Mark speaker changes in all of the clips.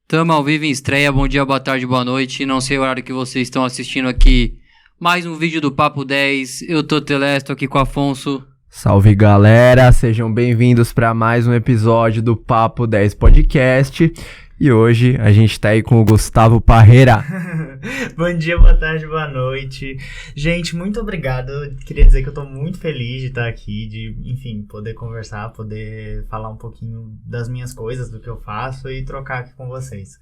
Speaker 1: Tamo ao vivo em estreia, bom dia, boa tarde, boa noite. Não sei o horário que vocês estão assistindo aqui. Mais um vídeo do Papo 10. Eu tô Telesto aqui com o Afonso.
Speaker 2: Salve galera, sejam bem-vindos para mais um episódio do Papo 10 Podcast. E hoje a gente tá aí com o Gustavo Parreira.
Speaker 3: Bom dia, boa tarde, boa noite. Gente, muito obrigado. Eu queria dizer que eu tô muito feliz de estar aqui, de, enfim, poder conversar, poder falar um pouquinho das minhas coisas, do que eu faço e trocar aqui com vocês.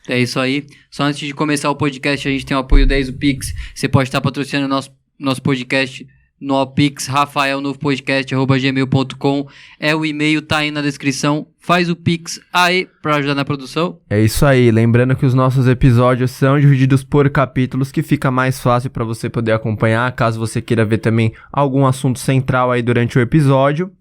Speaker 1: É isso aí. Só antes de começar o podcast, a gente tem o apoio 10 do Pix. Você pode estar patrocinando nosso podcast no Pix, rafaelnovopodcast@gmail.com. É o e-mail, tá aí na descrição. Faz o Pix aí pra ajudar na produção.
Speaker 2: É isso aí, lembrando que os nossos episódios são divididos por capítulos, que fica mais fácil para você poder acompanhar, caso você queira ver também algum assunto central aí durante o episódio.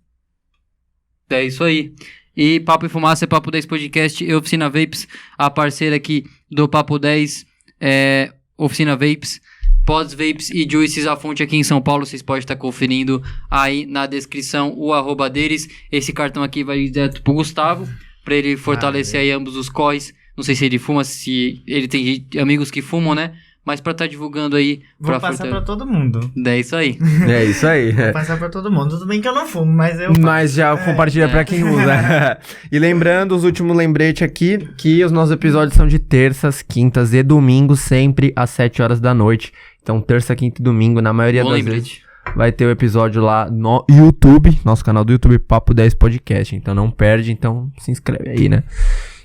Speaker 1: É isso aí. E Papo e Fumaça é Papo 10 Podcast e Oficina Vapes, a parceira aqui do Papo 10 é Oficina Vapes, Pods Vapes e Juices, a fonte aqui em São Paulo. Vocês podem estar conferindo aí na descrição o arroba deles. Esse cartão aqui vai direto pro Gustavo, pra ele fortalecer aí ambos os corres. Não sei se ele fuma, se ele tem amigos que fumam, né? Mas pra estar divulgando aí...
Speaker 3: Vou passar pra todo mundo.
Speaker 1: É isso aí.
Speaker 2: É isso aí.
Speaker 3: Vou passar pra todo mundo. Tudo bem que eu não fumo, mas eu...
Speaker 2: Mas já compartilha pra quem usa. E lembrando, os últimos lembretes aqui, que os nossos episódios são de terças, quintas e domingos, sempre às 7 horas da noite. Então, terça, quinta e domingo, na maioria das vezes, vai ter o episódio lá no YouTube, nosso canal do YouTube, Papo 10 Podcast. Então, não perde, então se inscreve aí, né?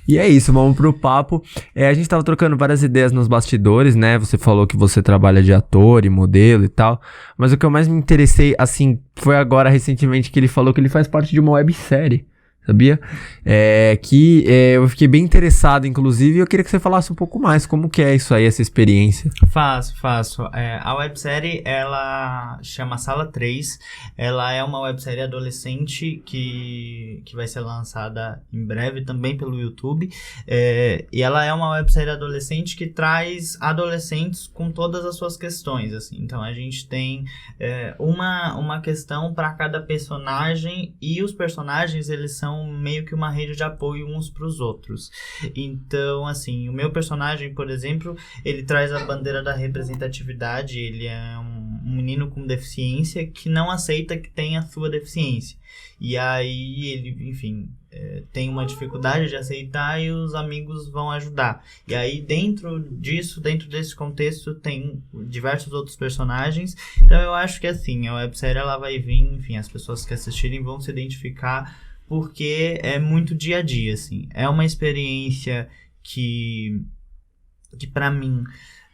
Speaker 2: E é isso, vamos pro papo. A gente tava trocando várias ideias nos bastidores, né? Você falou que você trabalha de ator e modelo e tal. Mas o que eu mais me interessei, assim, foi agora recentemente que ele falou que ele faz parte de uma websérie. Sabia? Eu fiquei bem interessado, inclusive, e eu queria que você falasse um pouco mais como que é isso aí, essa experiência.
Speaker 3: Faço. A websérie, ela chama Sala 3, ela é uma websérie adolescente que vai ser lançada em breve também pelo YouTube, e ela é uma websérie adolescente que traz adolescentes com todas as suas questões, assim. Então a gente tem uma questão para cada personagem, e os personagens, eles são meio que uma rede de apoio uns para os outros. Então, assim, o meu personagem, por exemplo, ele traz a bandeira da representatividade. Ele é um menino com deficiência que não aceita que tem a sua deficiência. E aí ele, enfim, tem uma dificuldade de aceitar e os amigos vão ajudar. E aí dentro desse contexto, tem diversos outros personagens. Então eu acho que, assim, a websérie, ela vai vir, enfim, as pessoas que assistirem vão se identificar, porque é muito dia a dia, assim. É uma experiência que pra mim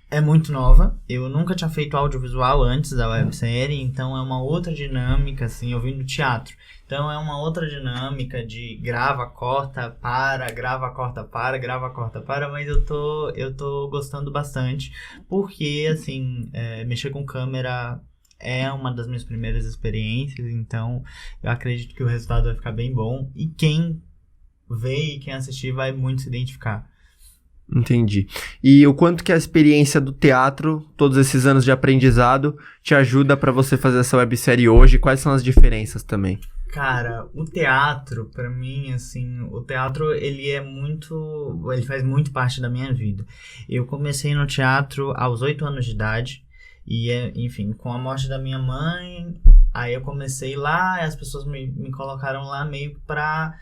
Speaker 3: é muito nova. Eu nunca tinha feito audiovisual antes da websérie, então é uma outra dinâmica, assim. Eu vim do teatro, então é uma outra dinâmica de grava, corta, para, grava, corta, para, grava, corta, para. Mas eu tô gostando bastante, porque, assim, mexer com câmera é uma das minhas primeiras experiências, então eu acredito que o resultado vai ficar bem bom, e quem vê e quem assistir vai muito se identificar.
Speaker 2: Entendi. E o quanto que a experiência do teatro, todos esses anos de aprendizado, te ajuda pra você fazer essa websérie hoje? Quais são as diferenças também?
Speaker 3: Cara, o teatro, pra mim, assim, o teatro, ele faz muito parte da minha vida. Eu comecei no teatro aos 8 anos de idade. E, enfim, com a morte da minha mãe, aí eu comecei lá, e as pessoas me colocaram lá meio pra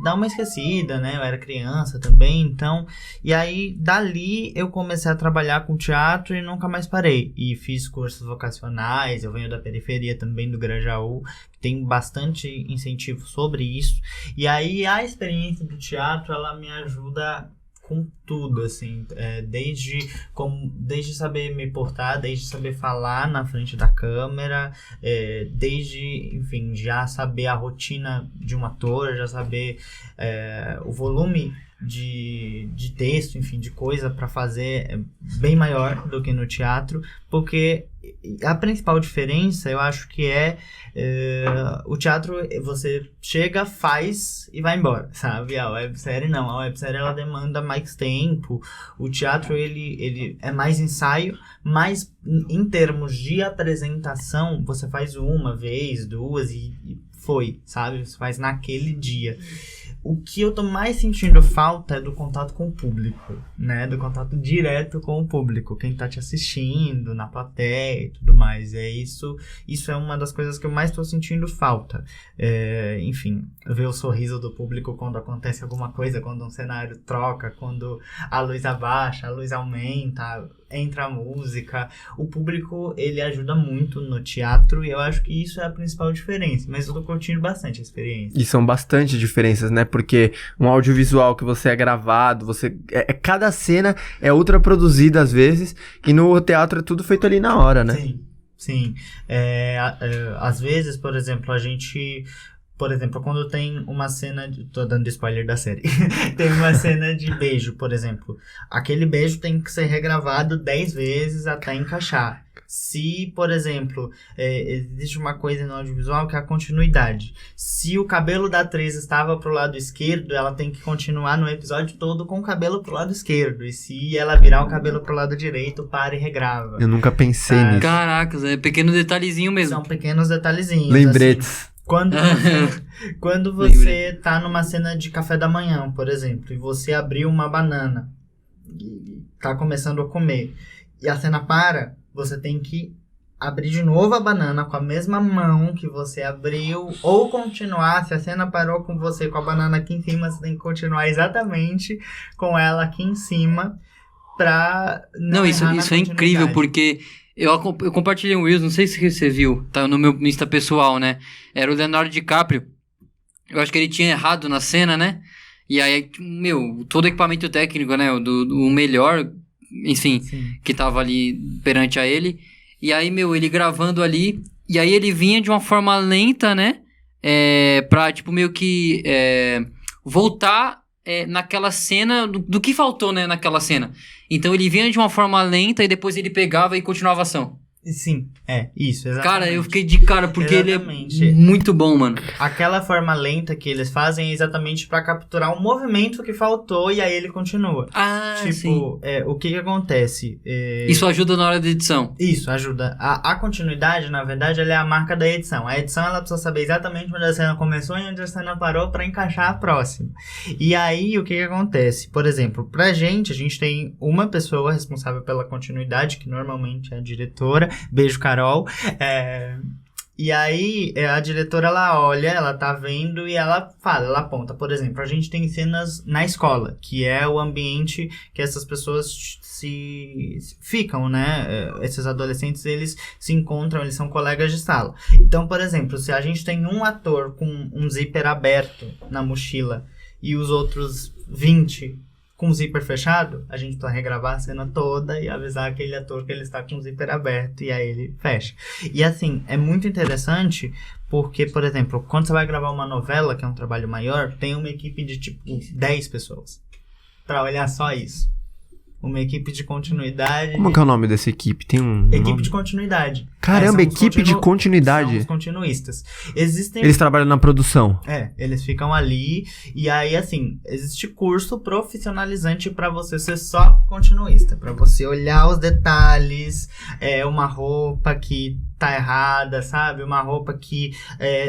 Speaker 3: dar uma esquecida, né? Eu era criança também, então... E aí, dali, eu comecei a trabalhar com teatro e nunca mais parei. E fiz cursos vocacionais, eu venho da periferia também, do Grajaú, que tem bastante incentivo sobre isso. E aí, a experiência do teatro, ela me ajuda com tudo, assim, desde saber me portar, desde saber falar na frente da câmera, desde, enfim, já saber a rotina de um ator, já saber o volume de texto, enfim, de coisa para fazer bem maior do que no teatro, porque a principal diferença, eu acho que o teatro, você chega, faz e vai embora, sabe? A websérie não, a websérie, ela demanda mais tempo. O teatro, ele é mais ensaio, mas em termos de apresentação, você faz uma vez, duas e foi, sabe? Você faz naquele dia. o que eu tô mais sentindo falta é do contato com o público, né? Do contato direto com o público, quem tá te assistindo, na plateia e tudo mais. Isso é uma das coisas que eu mais tô sentindo falta. Enfim, ver o sorriso do público quando acontece alguma coisa, quando um cenário troca, quando a luz abaixa, a luz aumenta, entra a música. O público, ele ajuda muito no teatro e eu acho que isso é a principal diferença. Mas eu tô curtindo bastante a experiência.
Speaker 2: E são bastante diferenças, né? Porque um audiovisual que você é gravado, cada cena é ultra produzida às vezes, e no teatro é tudo feito ali na hora, né?
Speaker 3: Sim. Às vezes, por exemplo, quando tem uma cena tô dando spoiler da série. Tem uma cena de beijo, por exemplo. Aquele beijo tem que ser regravado 10 vezes até encaixar. Se, por exemplo, existe uma coisa no audiovisual que é a continuidade. Se o cabelo da atriz estava pro lado esquerdo, ela tem que continuar no episódio todo com o cabelo pro lado esquerdo. E se ela virar o cabelo pro lado direito, para e regrava.
Speaker 2: Eu nunca pensei nisso.
Speaker 1: Caracas, é pequeno detalhezinho mesmo.
Speaker 3: São pequenos detalhezinhos.
Speaker 2: Lembretes.
Speaker 3: Assim. Quando você tá numa cena de café da manhã, por exemplo, e você abriu uma banana e tá começando a comer, e a cena para, você tem que abrir de novo a banana com a mesma mão que você abriu, ou continuar, se a cena parou com você com a banana aqui em cima, você tem que continuar exatamente com ela aqui em cima pra não
Speaker 1: isso é incrível, porque eu compartilhei um Reels, não sei se você viu, tá no meu Insta pessoal, né? Era o Leonardo DiCaprio. Eu acho que ele tinha errado na cena, né? E aí, todo o equipamento técnico, né? O melhor, enfim, sim, que tava ali perante a ele. E aí, ele gravando ali. E aí ele vinha de uma forma lenta, né? Pra, meio que voltar naquela cena, do que faltou, né? Naquela cena. Então ele vinha de uma forma lenta e depois ele pegava e continuava a ação.
Speaker 3: Sim, isso, exatamente.
Speaker 1: Cara, eu fiquei de cara, porque exatamente. Ele é muito bom, mano.
Speaker 3: Aquela forma lenta que eles fazem é exatamente pra capturar o movimento que faltou e aí ele continua.
Speaker 1: Sim.
Speaker 3: O que acontece?
Speaker 1: Isso ajuda na hora da edição.
Speaker 3: Isso, ajuda. A continuidade, na verdade, ela é a marca da edição. A edição, ela precisa saber exatamente onde a cena começou e onde a cena parou pra encaixar a próxima. E aí, o que acontece? Por exemplo, pra gente, a gente tem uma pessoa responsável pela continuidade, que normalmente é a diretora. Beijo, Carol. E aí, a diretora, ela olha, ela tá vendo e ela fala, ela aponta. Por exemplo, a gente tem cenas na escola, que é o ambiente que essas pessoas ficam, né? Esses adolescentes, eles se encontram, eles são colegas de sala. Então, por exemplo, se a gente tem um ator com um zíper aberto na mochila e os outros 20 com o zíper fechado, a gente precisa regravar a cena toda e avisar aquele ator que ele está com o zíper aberto e aí ele fecha. E assim, é muito interessante porque, por exemplo, quando você vai gravar uma novela, que é um trabalho maior, tem uma equipe de 10 pessoas para olhar só isso. Uma equipe de continuidade.
Speaker 2: Como que é o nome dessa equipe? Tem um
Speaker 3: equipe
Speaker 2: nome?
Speaker 3: De continuidade.
Speaker 2: Caramba, equipe de continuidade.
Speaker 3: São os continuistas.
Speaker 2: Eles trabalham na produção.
Speaker 3: Eles ficam ali. E aí, assim, existe curso profissionalizante pra você ser só continuista. Pra você olhar os detalhes. Uma roupa que tá errada, sabe? Uma roupa que,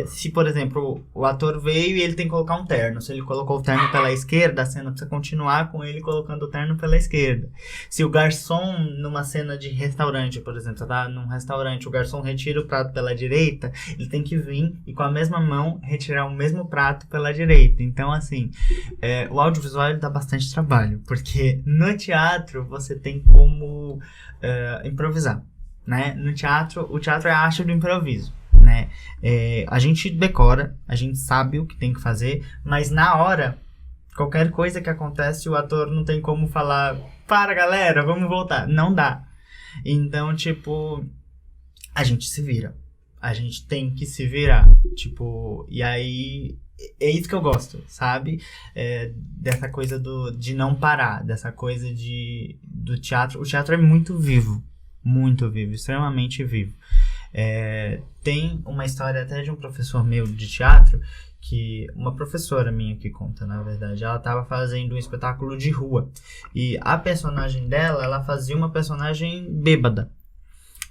Speaker 3: se, por exemplo, o ator veio e ele tem que colocar um terno. Se ele colocou o terno pela esquerda, a cena precisa continuar com ele colocando o terno pela esquerda. Se o garçom, numa cena de restaurante, por exemplo, você tá num restaurante, o garçom retira o prato pela direita, ele tem que vir e com a mesma mão retirar o mesmo prato pela direita. Então, assim, o audiovisual ele dá bastante trabalho, porque no teatro você tem como improvisar, né? No teatro, o teatro é a arte do improviso, né? A gente decora, a gente sabe o que tem que fazer, mas na hora, qualquer coisa que acontece, o ator não tem como falar, para galera, vamos voltar. Não dá. Então, a gente se vira. A gente tem que se virar. E aí, é isso que eu gosto, sabe? Dessa coisa de não parar, dessa coisa do teatro. O teatro é muito vivo, extremamente vivo. Tem uma história até de um professor meu de teatro, que uma professora minha que conta, na verdade, ela estava fazendo um espetáculo de rua, e a personagem dela, ela fazia uma personagem bêbada,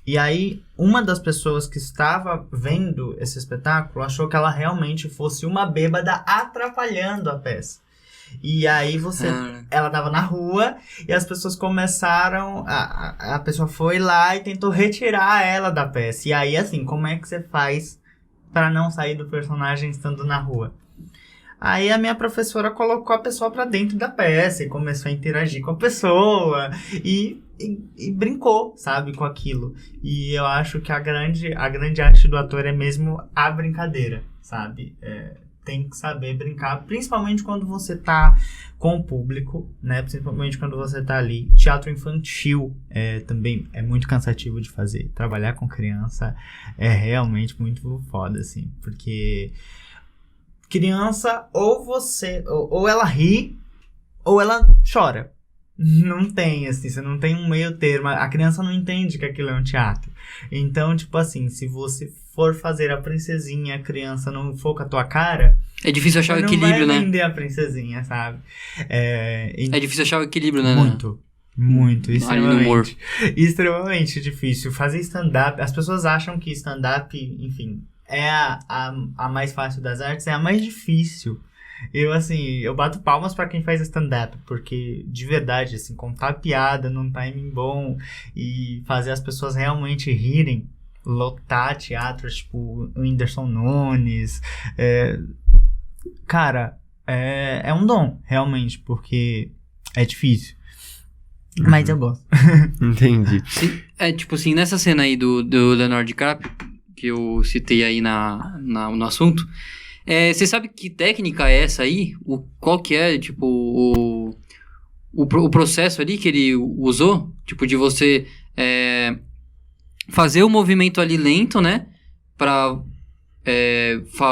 Speaker 3: E aí, uma das pessoas que estava vendo esse espetáculo achou que ela realmente fosse uma bêbada atrapalhando a peça. E aí ela tava na rua e as pessoas começaram, a pessoa foi lá e tentou retirar ela da peça. E aí, assim, como é que você faz pra não sair do personagem estando na rua? Aí a minha professora colocou a pessoa pra dentro da peça e começou a interagir com a pessoa e brincou, sabe, com aquilo. E eu acho que a grande arte do ator é mesmo a brincadeira, sabe? Tem que saber brincar, principalmente quando você tá com o público, né? Principalmente quando você tá ali. Teatro infantil também é muito cansativo de fazer. Trabalhar com criança é realmente muito foda, assim, porque criança, ou ela ri, ou ela chora. Não tem, assim, você não tem um meio termo. A criança não entende que aquilo é um teatro. Então, tipo assim, se você for fazer a princesinha, a criança não for com a tua cara...
Speaker 1: É difícil achar o equilíbrio,
Speaker 3: né? Não vai
Speaker 1: né?
Speaker 3: vender a princesinha, sabe?
Speaker 1: É difícil achar o equilíbrio, né?
Speaker 3: Muito,
Speaker 1: humor.
Speaker 3: Extremamente difícil. Fazer stand-up, as pessoas acham que stand-up, enfim, é a mais fácil das artes, é a mais difícil. Eu bato palmas pra quem faz stand-up, porque, de verdade, assim, contar piada num timing bom e fazer as pessoas realmente rirem, lotar teatros, tipo, o Whindersson Nunes, cara, é um dom, realmente, porque é difícil. Mas eu gosto.
Speaker 2: Entendi.
Speaker 1: Tipo assim, nessa cena aí do Leonardo DiCaprio, que eu citei aí no assunto, você sabe que técnica é essa aí? Qual que é, tipo, o processo ali que ele usou? Tipo, de você fazer o movimento ali lento, né? Pra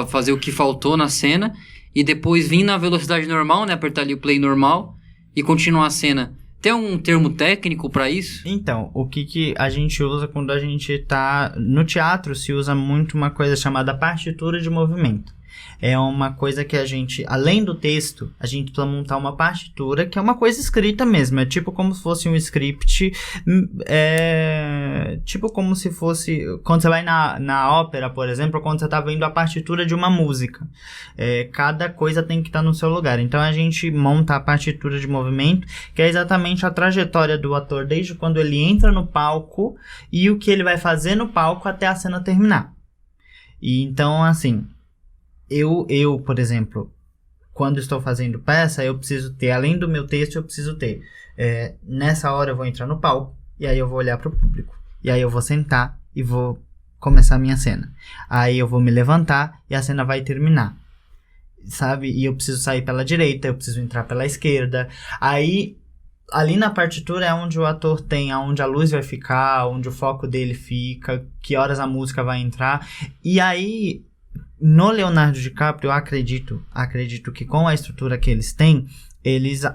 Speaker 1: fazer o que faltou na cena. E depois vir na velocidade normal, né? Apertar ali o play normal e continuar a cena. Tem um termo técnico pra isso?
Speaker 3: Então, o que a gente usa quando a gente tá... No teatro se usa muito uma coisa chamada partitura de movimento. É uma coisa que a gente, além do texto, a gente precisa montar uma partitura, que é uma coisa escrita mesmo. É tipo como se fosse um script. Tipo como se fosse... Quando você vai na ópera, por exemplo, quando você tá vendo a partitura de uma música. Cada coisa tem que estar no seu lugar. Então a gente monta a partitura de movimento, que é exatamente a trajetória do ator, desde quando ele entra no palco e o que ele vai fazer no palco até a cena terminar. E então, assim... Eu, por exemplo, quando estou fazendo peça, eu preciso ter, além do meu texto, eu preciso ter, nessa hora eu vou entrar no palco, e aí eu vou olhar para o público, e aí eu vou sentar e vou começar a minha cena. Aí eu vou me levantar e a cena vai terminar, sabe? E eu preciso sair pela direita, eu preciso entrar pela esquerda. Aí, ali na partitura é onde o ator tem, onde a luz vai ficar, onde o foco dele fica, que horas a música vai entrar, e aí... No Leonardo DiCaprio, eu acredito que com a estrutura que eles têm,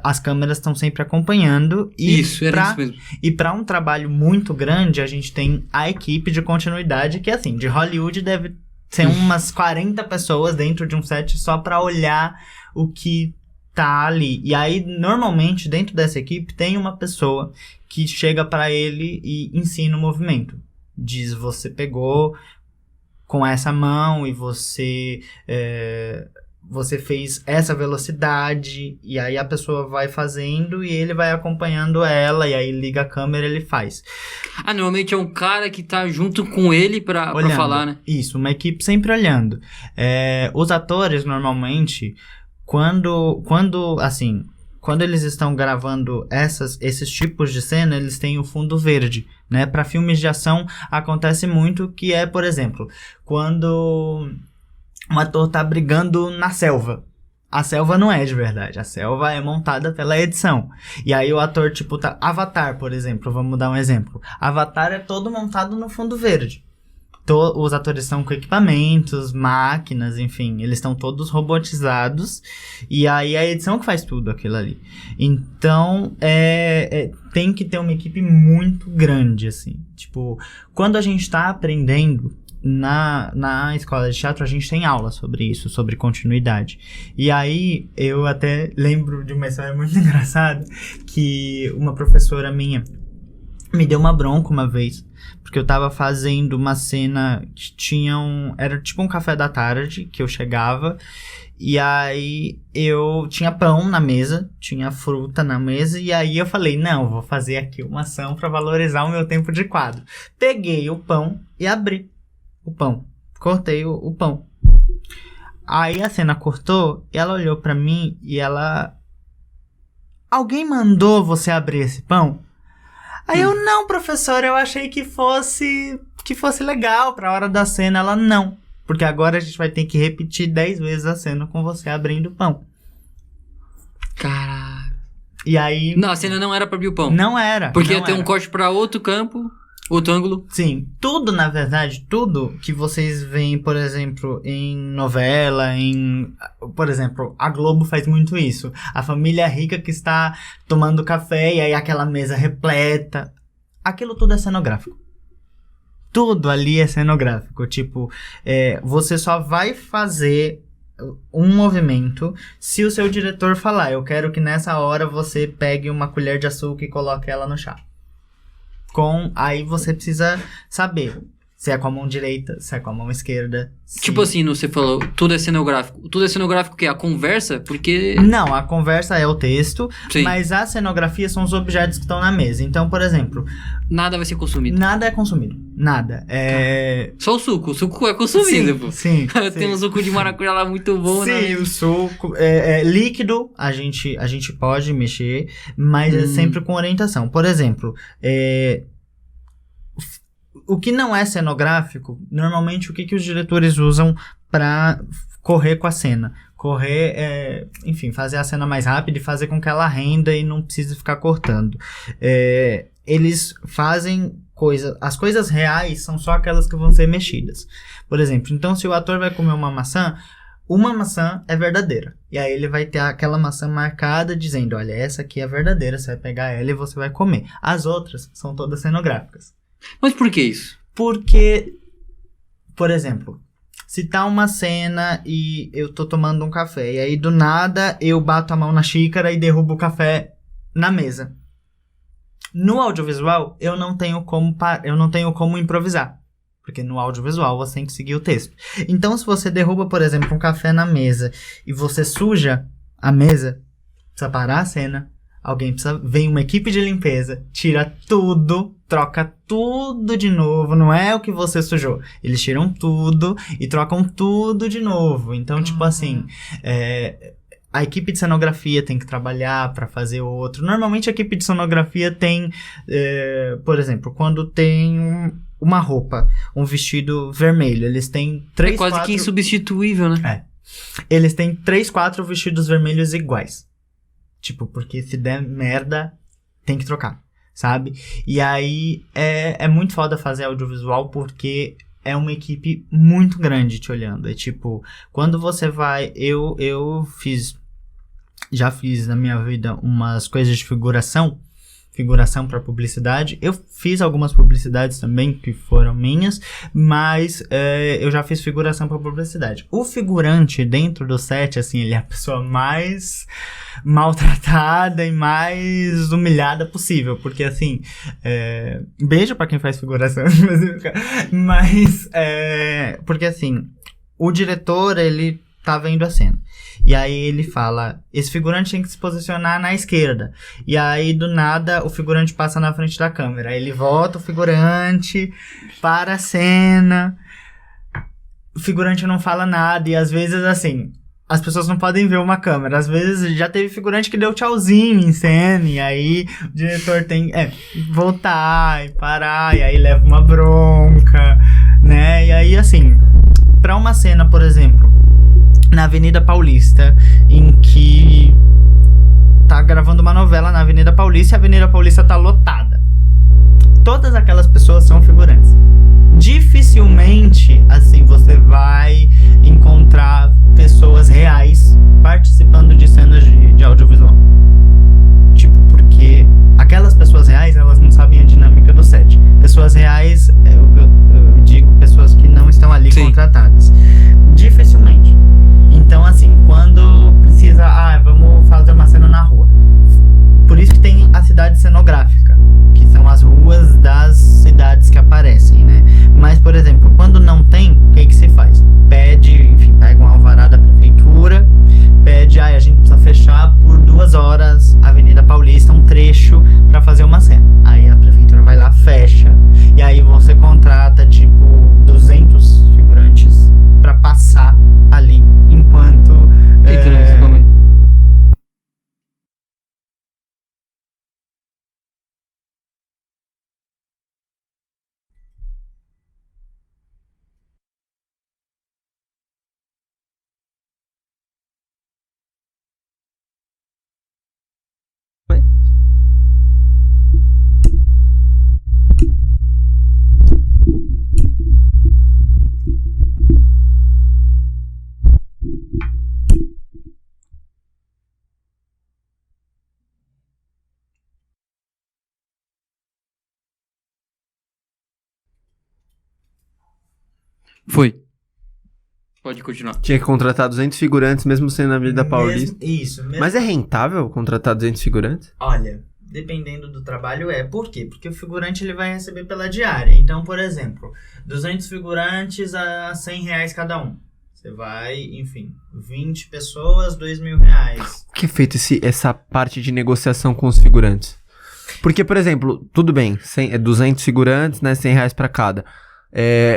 Speaker 3: as câmeras estão sempre acompanhando.
Speaker 1: Isso mesmo.
Speaker 3: E para um trabalho muito grande, a gente tem a equipe de continuidade, que assim, de Hollywood deve ser umas 40 pessoas dentro de um set só para olhar o que tá ali. E aí, normalmente, dentro dessa equipe, tem uma pessoa que chega para ele e ensina o movimento. Diz, você pegou... com essa mão e você fez essa velocidade, e aí a pessoa vai fazendo e ele vai acompanhando ela, e aí liga a câmera e ele faz.
Speaker 1: Normalmente é um cara que tá junto com ele pra falar, né?
Speaker 3: Isso, uma equipe sempre olhando. Os atores, normalmente, quando eles estão gravando esses tipos de cena, eles têm o fundo verde, né? Para filmes de ação, acontece muito que por exemplo, quando um ator tá brigando na selva. A selva não é de verdade, a selva é montada pela edição. E aí o ator, tipo, Avatar, por exemplo, vamos dar um exemplo. Avatar é todo montado no fundo verde. Os atores estão com equipamentos, máquinas, enfim, eles estão todos robotizados, e aí a edição que faz tudo aquilo ali. Então, tem que ter uma equipe muito grande, assim. Tipo, quando a gente tá aprendendo na escola de teatro, a gente tem aula sobre isso, sobre continuidade. E aí, eu até lembro de uma história muito engraçada, que uma professora minha, me deu uma bronca uma vez, porque eu tava fazendo uma cena que era tipo um café da tarde, que eu chegava, e aí eu tinha pão na mesa, tinha fruta na mesa, e aí eu falei, não, vou fazer aqui uma ação pra valorizar o meu tempo de quadro. Peguei o pão e abri o pão, cortei o pão. Aí a cena cortou, e ela olhou pra mim, e ela... Alguém mandou você abrir esse pão? Aí eu, não, professora, eu achei que fosse legal pra hora da cena. Ela, não. Porque agora a gente vai ter que repetir 10 vezes a cena com você abrindo o pão.
Speaker 1: Caralho.
Speaker 3: E aí...
Speaker 1: Não, a cena não era pra abrir o pão.
Speaker 3: Não era.
Speaker 1: Porque
Speaker 3: não
Speaker 1: ia ter
Speaker 3: era.
Speaker 1: um corte pra outro campo, outro ângulo.
Speaker 3: Sim. Tudo, na verdade, tudo que vocês veem, por exemplo, em novela, por exemplo, a Globo faz muito isso. A família rica que está tomando café e aí aquela mesa repleta. Aquilo tudo é cenográfico. Tudo ali é cenográfico. Tipo, você só vai fazer um movimento se o seu diretor falar, eu quero que nessa hora você pegue uma colher de açúcar e coloque ela no chá. Aí você precisa saber se é com a mão direita, se é com a mão esquerda.
Speaker 1: Tipo assim, você falou, tudo é cenográfico. Tudo é cenográfico o quê? A conversa? Porque...
Speaker 3: Não, a conversa é o texto,
Speaker 1: Sim.
Speaker 3: Mas a cenografia são os objetos que estão na mesa. Então, por exemplo...
Speaker 1: Nada vai ser consumido.
Speaker 3: Nada é consumido. Nada.
Speaker 1: Só o suco. O suco é consumido, pô.
Speaker 3: Sim.
Speaker 1: Tem um suco de maracujá lá muito bom, né?
Speaker 3: Sim, o suco. Líquido, a gente pode mexer, mas é sempre com orientação. Por exemplo, o que não é cenográfico, normalmente o que os diretores usam pra correr com a cena? Enfim, fazer a cena mais rápida e fazer com que ela renda e não precise ficar cortando. Eles fazem as coisas reais são só aquelas que vão ser mexidas. Por exemplo, então se o ator vai comer uma maçã é verdadeira. E aí ele vai ter aquela maçã marcada dizendo, olha, essa aqui é verdadeira, você vai pegar ela e você vai comer. As outras são todas cenográficas.
Speaker 1: Mas por que isso?
Speaker 3: Porque, por exemplo, se tá uma cena e eu tô tomando um café, e aí do nada eu bato a mão na xícara e derrubo o café na mesa. No audiovisual, eu não tenho como improvisar. Porque no audiovisual você tem que seguir o texto. Então, se você derruba, por exemplo, um café na mesa e você suja a mesa, precisa parar a cena, vem uma equipe de limpeza, tira tudo, troca tudo de novo, não é o que você sujou. Eles tiram tudo e trocam tudo de novo. Então, tipo assim, a equipe de cenografia tem que trabalhar para fazer outro. Normalmente a equipe de cenografia tem, por exemplo, quando tem uma roupa, um vestido vermelho, eles têm 3, 4...
Speaker 1: quase que insubstituível, né?
Speaker 3: Eles têm 3, 4 vestidos vermelhos iguais. Tipo, porque se der merda, tem que trocar, sabe? E aí, é muito foda fazer audiovisual porque é uma equipe muito grande te olhando. É tipo, quando você vai... Eu já fiz na minha vida umas coisas de figuração para publicidade. Eu fiz algumas publicidades também que foram minhas, mas eu já fiz figuração para publicidade. O figurante dentro do set, assim, ele é a pessoa mais maltratada e mais humilhada possível, porque assim, beijo para quem faz figuração, mas porque assim, o diretor, ele tá vendo a cena. E aí ele fala, esse figurante tem que se posicionar na esquerda. E aí, do nada, o figurante passa na frente da câmera. Aí ele volta o figurante para a cena. O figurante não fala nada. E às vezes, assim, as pessoas não podem ver uma câmera. Às vezes já teve figurante que deu tchauzinho em cena. E aí o diretor tem voltar e parar. E aí leva uma bronca, né? E aí, assim, pra uma cena, por exemplo, na Avenida Paulista, em que tá gravando uma novela na Avenida Paulista e a Avenida Paulista tá lotada. Todas aquelas pessoas são figurantes. Dificilmente, assim, você vai encontrar pessoas reais participando de cenas de audiovisual. Tipo, porque aquelas pessoas reais, elas não sabem a dinâmica do set. Pessoas reais, eu digo pessoas que não estão ali contratadas. Dificilmente. Então, assim, quando precisa, vamos fazer uma cena na rua. Por isso que tem a cidade cenográfica, que são as ruas
Speaker 1: Foi. Pode continuar.
Speaker 2: Tinha que contratar 200 figurantes, mesmo sendo na Avenida Paulista.
Speaker 3: Isso. Mesmo...
Speaker 2: Mas é rentável contratar 200 figurantes?
Speaker 3: Olha, dependendo do trabalho Por quê? Porque o figurante ele vai receber pela diária. Então, por exemplo, 200 figurantes a R$100 cada um. Você vai, enfim, 20 pessoas, R$2.000.
Speaker 2: O que é feito essa parte de negociação com os figurantes? Porque, por exemplo, tudo bem, 200 figurantes, né, R$100 pra cada.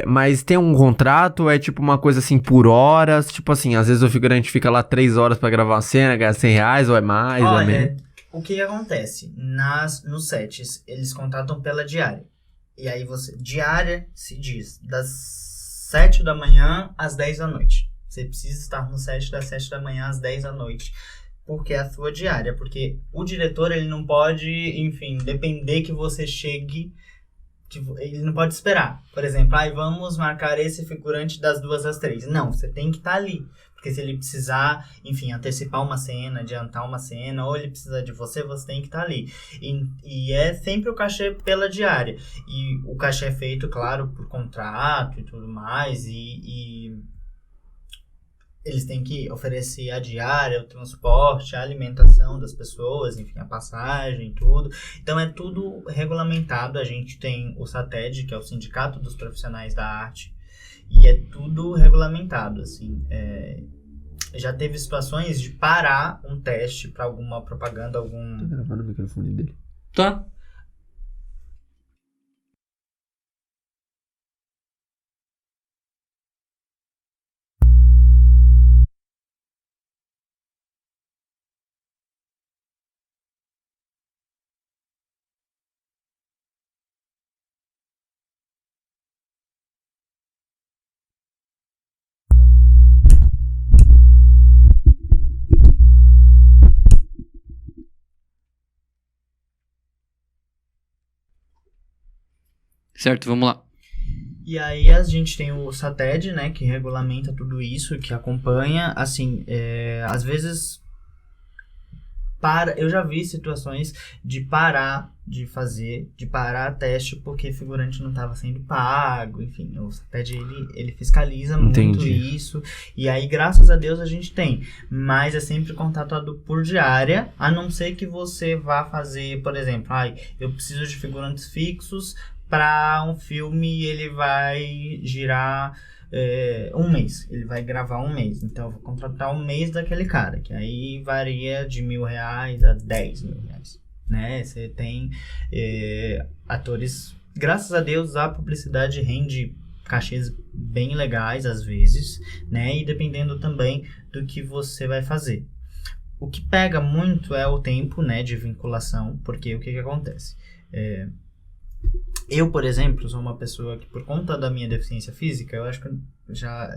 Speaker 2: Mas tem um contrato, é tipo uma coisa assim por horas, tipo assim, às vezes o figurante fica lá 3 horas pra gravar uma cena, ganha R$100, ou é mais, ou é menos.
Speaker 3: O que acontece? Nos sets, eles contratam pela diária. E aí diária se diz das 7 da manhã às 10 da noite. Você precisa estar no set das 7 da manhã às 10 da noite. Porque é a sua diária. Porque o diretor, ele não pode, enfim, depender que você chegue... Ele não pode esperar. Por exemplo, vamos marcar esse figurante das 2 às 3. Não, você tem que estar ali. Porque se ele precisar, enfim, antecipar uma cena, adiantar uma cena, ou ele precisar de você, você tem que estar ali. E é sempre o cachê pela diária. E o cachê é feito, claro, por contrato e tudo mais. E eles têm que oferecer a diária, o transporte, a alimentação das pessoas, enfim, a passagem, tudo. Então é tudo regulamentado. A gente tem o SATED, que é o Sindicato dos Profissionais da Arte, e é tudo regulamentado, assim. Já teve situações de parar um teste para alguma propaganda,
Speaker 2: Tá gravando o microfone dele?
Speaker 1: Tá. Certo, vamos lá.
Speaker 3: E aí a gente tem o SATED, né, que regulamenta tudo isso, que acompanha, assim, às vezes eu já vi situações de parar teste porque figurante não estava sendo pago, enfim, o SATED ele fiscaliza muito isso, e aí graças a Deus a gente tem, mas é sempre contratado por diária, a não ser que você vá fazer, por exemplo, eu preciso de figurantes fixos para um filme, ele vai girar um mês, ele vai gravar um mês, então eu vou contratar um mês daquele cara, que aí varia de R$1.000 a R$10.000, né? Você tem atores, graças a Deus a publicidade rende cachês bem legais às vezes, né? E dependendo também do que você vai fazer. O que pega muito é o tempo, né, de vinculação, porque o que acontece? Eu, por exemplo, sou uma pessoa que, por conta da minha deficiência física, eu acho que eu já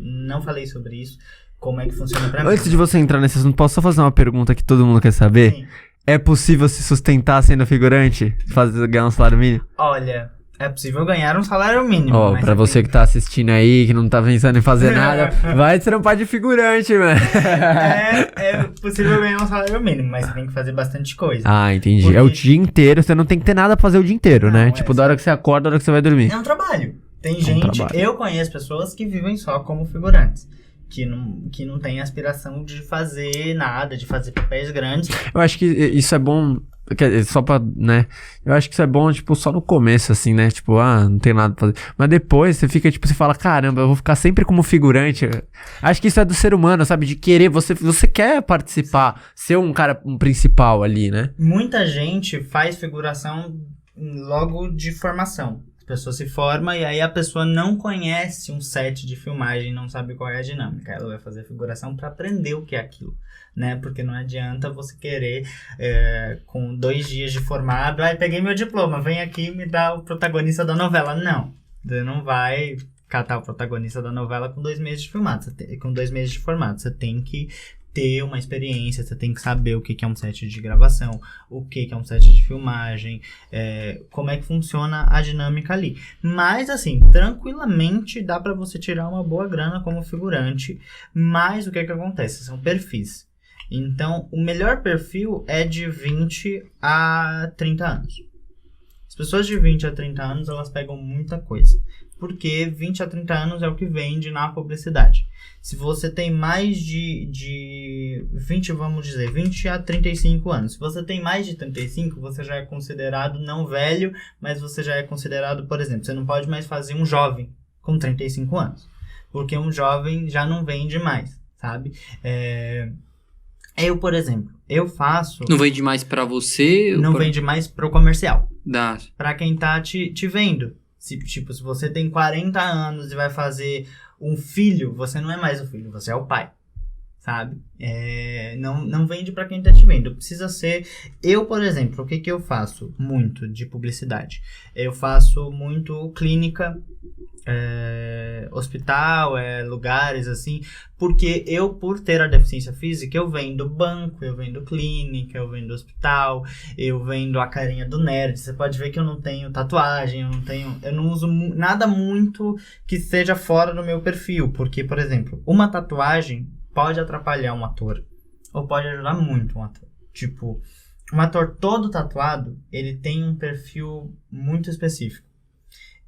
Speaker 3: não falei sobre isso, como é que funciona pra mim.
Speaker 2: Antes de você entrar nesse assunto, posso só fazer uma pergunta que todo mundo quer saber?
Speaker 3: Sim.
Speaker 2: É possível se sustentar sendo figurante? Ganhar um salário mínimo?
Speaker 3: Olha, é possível ganhar um salário mínimo.
Speaker 2: Pra você que tá assistindo aí, que não tá pensando em fazer nada, vai trampar de figurante, mano.
Speaker 3: É possível ganhar um salário mínimo, mas você tem que fazer bastante coisa.
Speaker 2: Ah, entendi.
Speaker 3: Porque...
Speaker 2: É o dia inteiro, você não tem que ter nada pra fazer o dia inteiro, né? Tipo, da hora que você acorda, da hora que você vai dormir.
Speaker 3: É um trabalho. Tem gente, eu conheço pessoas que vivem só como figurantes. Que não tem aspiração de fazer nada, de fazer papéis grandes.
Speaker 2: Eu acho que isso é bom, só pra, né? Eu acho que isso é bom, tipo, só no começo, assim, né? Tipo, não tem nada pra fazer. Mas depois você fica, tipo, você fala, caramba, eu vou ficar sempre como figurante. Acho que isso é do ser humano, sabe? De querer, você quer participar, ser um cara principal ali, né?
Speaker 3: Muita gente faz figuração logo de formação. A pessoa se forma e aí a pessoa não conhece um set de filmagem, não sabe qual é a dinâmica. Ela vai fazer figuração para aprender o que é aquilo, né? Porque não adianta você querer, com 2 dias de formado, peguei meu diploma, vem aqui e me dá o protagonista da novela. Não, você não vai catar o protagonista da novela com 2 meses de filmado, com 2 meses de formado. Você tem que ter uma experiência, você tem que saber o que é um set de gravação, o que é um set de filmagem, como é que funciona a dinâmica ali. Mas, assim, tranquilamente dá pra você tirar uma boa grana como figurante, mas o que acontece? São perfis. Então, o melhor perfil é de 20 a 30 anos. As pessoas de 20 a 30 anos, elas pegam muita coisa. porque 20 a 30 anos é o que vende na publicidade. Se você tem mais de 20, vamos dizer, 20 a 35 anos. Se você tem mais de 35, você já é considerado não velho, mas você já é considerado, por exemplo, você não pode mais fazer um jovem com 35 anos. Porque um jovem já não vende mais, sabe? Eu, por exemplo, eu faço...
Speaker 1: Não vende mais pra você?
Speaker 3: Não vende mais pro comercial.
Speaker 1: Dá.
Speaker 3: Pra quem tá te vendo. Se você tem 40 anos e vai fazer um filho, você não é mais o filho, você é o pai, sabe? Não vende pra quem tá te vendo. Precisa ser... Eu, por exemplo, o que eu faço muito de publicidade? Eu faço muito clínica, hospital, lugares assim, porque eu, por ter a deficiência física, eu vendo banco, eu vendo clínica, eu vendo hospital, eu vendo a carinha do nerd. Você pode ver que eu não tenho tatuagem, eu não uso nada muito que seja fora do meu perfil, porque, por exemplo, uma tatuagem pode atrapalhar um ator, ou pode ajudar muito um ator. Tipo, um ator todo tatuado, ele tem um perfil muito específico.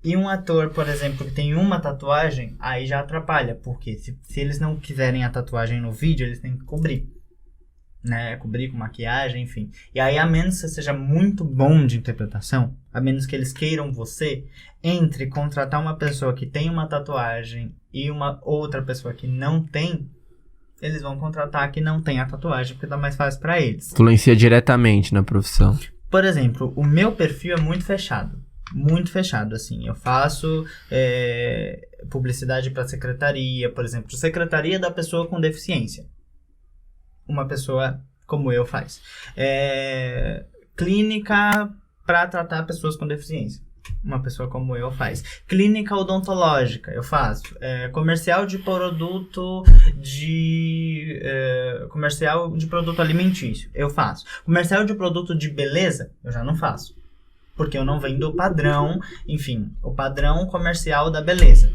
Speaker 3: E um ator, por exemplo, que tem uma tatuagem, aí já atrapalha, porque se eles não quiserem a tatuagem no vídeo, eles têm que cobrir, né? Cobrir com maquiagem, enfim. E aí, a menos que você seja muito bom de interpretação, a menos que eles queiram você, entre contratar uma pessoa que tem uma tatuagem e uma outra pessoa que não tem, eles vão contratar que não tem a tatuagem, porque dá mais fácil pra eles.
Speaker 2: Influencia diretamente na profissão.
Speaker 3: Por exemplo, o meu perfil é muito fechado. Muito fechado, assim. Eu faço publicidade para secretaria, por exemplo, secretaria da pessoa com deficiência. Uma pessoa como eu faz. Clínica para tratar pessoas com deficiência. Uma pessoa como eu faz. Clínica odontológica, eu faço. Comercial de produto comercial de produto alimentício, eu faço. Comercial de produto de beleza, eu já não faço. Porque eu não vendo o padrão, enfim, o padrão comercial da beleza,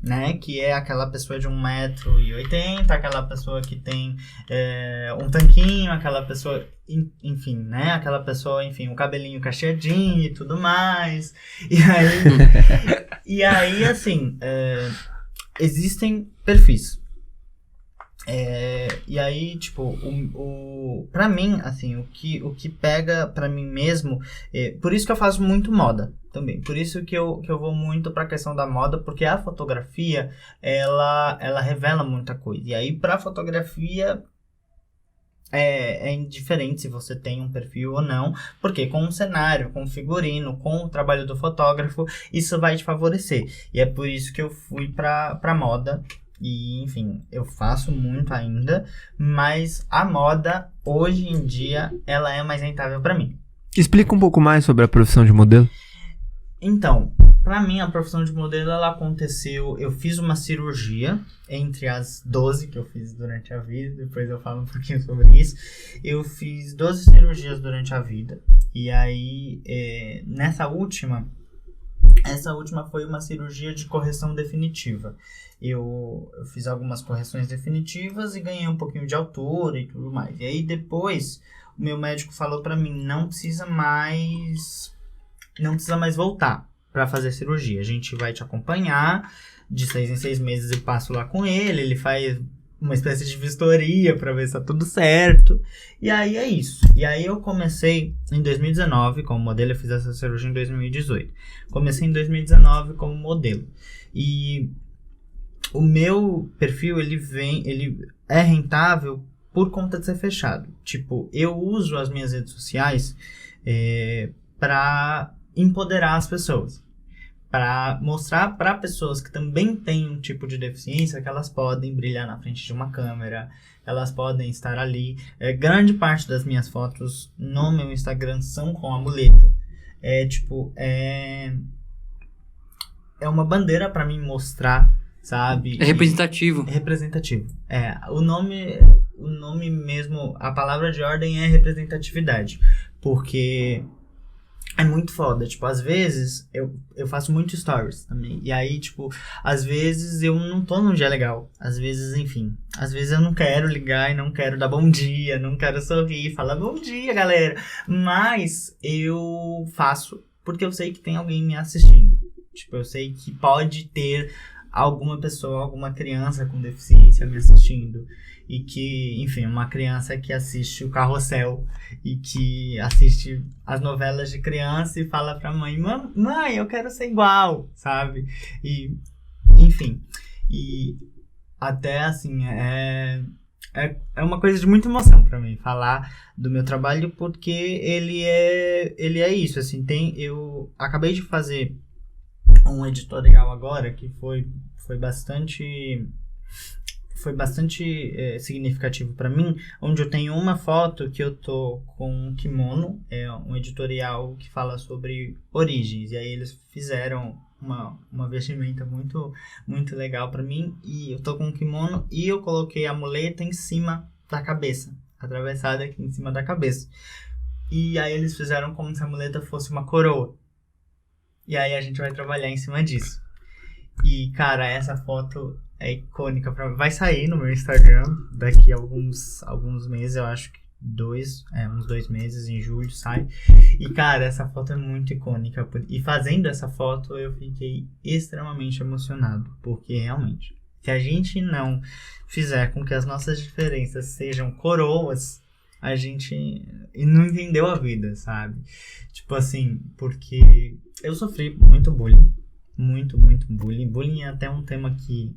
Speaker 3: né? Que é aquela pessoa de 1,80 m, aquela pessoa que tem um tanquinho, aquela pessoa, enfim, né? Aquela pessoa, enfim, o cabelinho cacheadinho e tudo mais. E aí assim, existem perfis. E aí, tipo, pra mim, assim, o que pega pra mim mesmo, por isso que eu faço muito moda também, por isso que eu vou muito pra questão da moda, porque a fotografia, ela revela muita coisa, e aí pra fotografia é indiferente se você tem um perfil ou não, porque com o cenário, com o figurino, com o trabalho do fotógrafo, isso vai te favorecer, e é por isso que eu fui pra moda. E, enfim, eu faço muito ainda, mas a moda, hoje em dia, ela é mais rentável pra mim.
Speaker 2: Explica um pouco mais sobre a profissão de modelo.
Speaker 3: Então, pra mim, a profissão de modelo, ela aconteceu... Eu fiz uma cirurgia entre as 12 que eu fiz durante a vida, depois eu falo um pouquinho sobre isso. Eu fiz 12 cirurgias durante a vida, e aí, essa última foi uma cirurgia de correção definitiva. Eu fiz algumas correções definitivas e ganhei um pouquinho de altura e tudo mais. E aí depois, o meu médico falou pra mim, não precisa mais voltar pra fazer cirurgia. A gente vai te acompanhar, de 6 em 6 meses eu passo lá com ele faz uma espécie de vistoria pra ver se tá tudo certo. E aí é isso. E aí eu comecei em 2019 como modelo, eu fiz essa cirurgia em 2018. Comecei em 2019 como modelo. E o meu perfil, ele é rentável por conta de ser fechado. Tipo, eu uso as minhas redes sociais para empoderar as pessoas. Para mostrar para pessoas que também têm um tipo de deficiência que elas podem brilhar na frente de uma câmera, elas podem estar ali. Grande parte das minhas fotos no meu Instagram são com a muleta. É uma bandeira para mim mostrar, sabe?
Speaker 1: É representativo.
Speaker 3: É representativo. O nome mesmo, a palavra de ordem é representatividade. Porque é muito foda. Tipo, às vezes eu faço muito stories também. E aí, tipo, às vezes eu não tô num dia legal. Às vezes, enfim. Às vezes eu não quero ligar e não quero dar bom dia, não quero sorrir, falar bom dia, galera. Mas eu faço porque eu sei que tem alguém me assistindo. Tipo, eu sei que pode ter alguma pessoa, alguma criança com deficiência me assistindo. E que, enfim, uma criança que assiste o Carrossel e que assiste as novelas de criança e fala pra mãe, mãe, eu quero ser igual, sabe? E, enfim, e até assim, é uma coisa de muita emoção pra mim falar do meu trabalho, porque ele é isso, assim, eu acabei de fazer um editorial agora que foi bastante significativo para mim, onde eu tenho uma foto que eu tô com um kimono, é um editorial que fala sobre origens, e aí eles fizeram uma vestimenta muito, muito legal para mim, e eu tô com um kimono e eu coloquei a muleta em cima da cabeça, atravessada aqui em cima da cabeça. E aí eles fizeram como se a muleta fosse uma coroa. E aí a gente vai trabalhar em cima disso. E, cara, essa foto é icônica pra mim. Vai sair no meu Instagram daqui a alguns meses, eu acho que uns 2 meses, em julho sai. E, cara, essa foto é muito icônica. E fazendo essa foto eu fiquei extremamente emocionado. Porque, realmente, se a gente não fizer com que as nossas diferenças sejam coroas, a gente não entendeu a vida, sabe? Tipo assim, porque eu sofri muito bullying. Muito, muito bullying. Bullying é até um tema que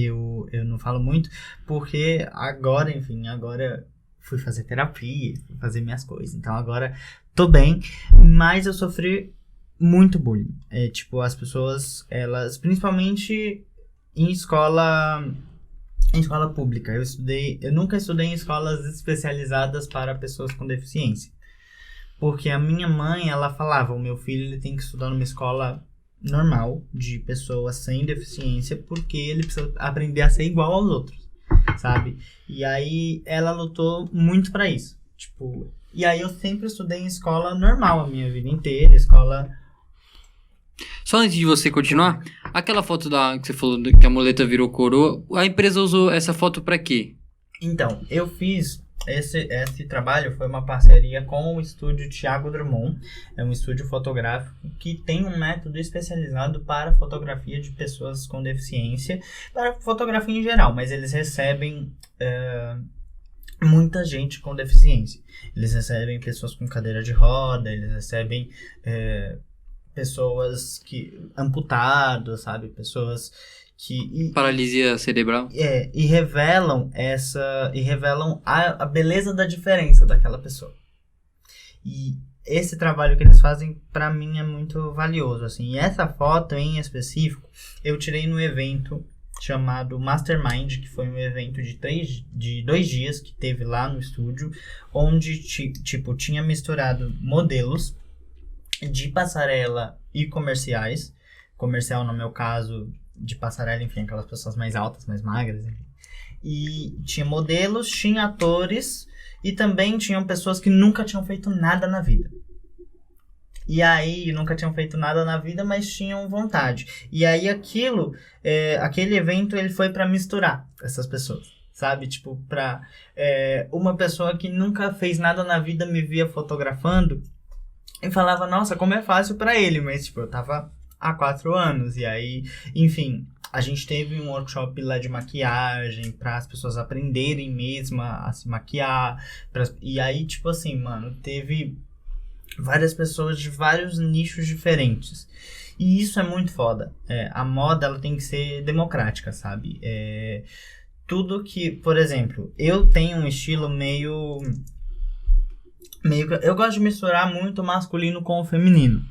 Speaker 3: eu não falo muito, porque agora fui fazer terapia, fui fazer minhas coisas. Então agora tô bem, mas eu sofri muito bullying. Tipo, as pessoas, elas, principalmente em escola pública. Eu nunca estudei em escolas especializadas para pessoas com deficiência. Porque a minha mãe, ela falava, o meu filho ele tem que estudar numa escola normal, de pessoas sem deficiência, porque ele precisa aprender a ser igual aos outros, sabe? E aí ela lutou muito pra isso. Tipo, e aí eu sempre estudei em escola normal a minha vida inteira, escola...
Speaker 1: Só antes de você continuar, aquela foto que você falou que a muleta virou coroa, a empresa usou essa foto pra quê?
Speaker 3: Então, eu fiz... Esse trabalho foi uma parceria com o estúdio Thiago Drummond. É um estúdio fotográfico que tem um método especializado para fotografia de pessoas com deficiência, para fotografia em geral, mas eles recebem muita gente com deficiência. Eles recebem pessoas com cadeira de roda, eles recebem pessoas amputadas, sabe? Pessoas que...
Speaker 1: Paralisia cerebral.
Speaker 3: E revelam a beleza da diferença daquela pessoa. E esse trabalho que eles fazem, pra mim, é muito valioso, assim. E essa foto, em específico, eu tirei no evento chamado Mastermind, que foi um evento de 2 dias que teve lá no estúdio, onde, tinha misturado modelos de passarela e comerciais. Comercial, no meu caso... de passarela, enfim, aquelas pessoas mais altas, mais magras, enfim. E tinha modelos, tinha atores e também tinham pessoas que nunca tinham feito nada na vida. E aí, nunca tinham feito nada na vida, mas tinham vontade. E aí aquele evento, ele foi pra misturar essas pessoas, sabe? Tipo, pra uma pessoa que nunca fez nada na vida me via fotografando e falava, nossa, como é fácil pra ele, mas tipo, eu tava... há 4 anos, e aí, enfim, a gente teve um workshop lá de maquiagem para as pessoas aprenderem mesmo a se maquiar, e aí, tipo assim, mano, teve várias pessoas de vários nichos diferentes, e isso é muito foda. A moda, ela tem que ser democrática, sabe? Tudo que, por exemplo, eu tenho um estilo meio eu gosto de misturar muito o masculino com o feminino.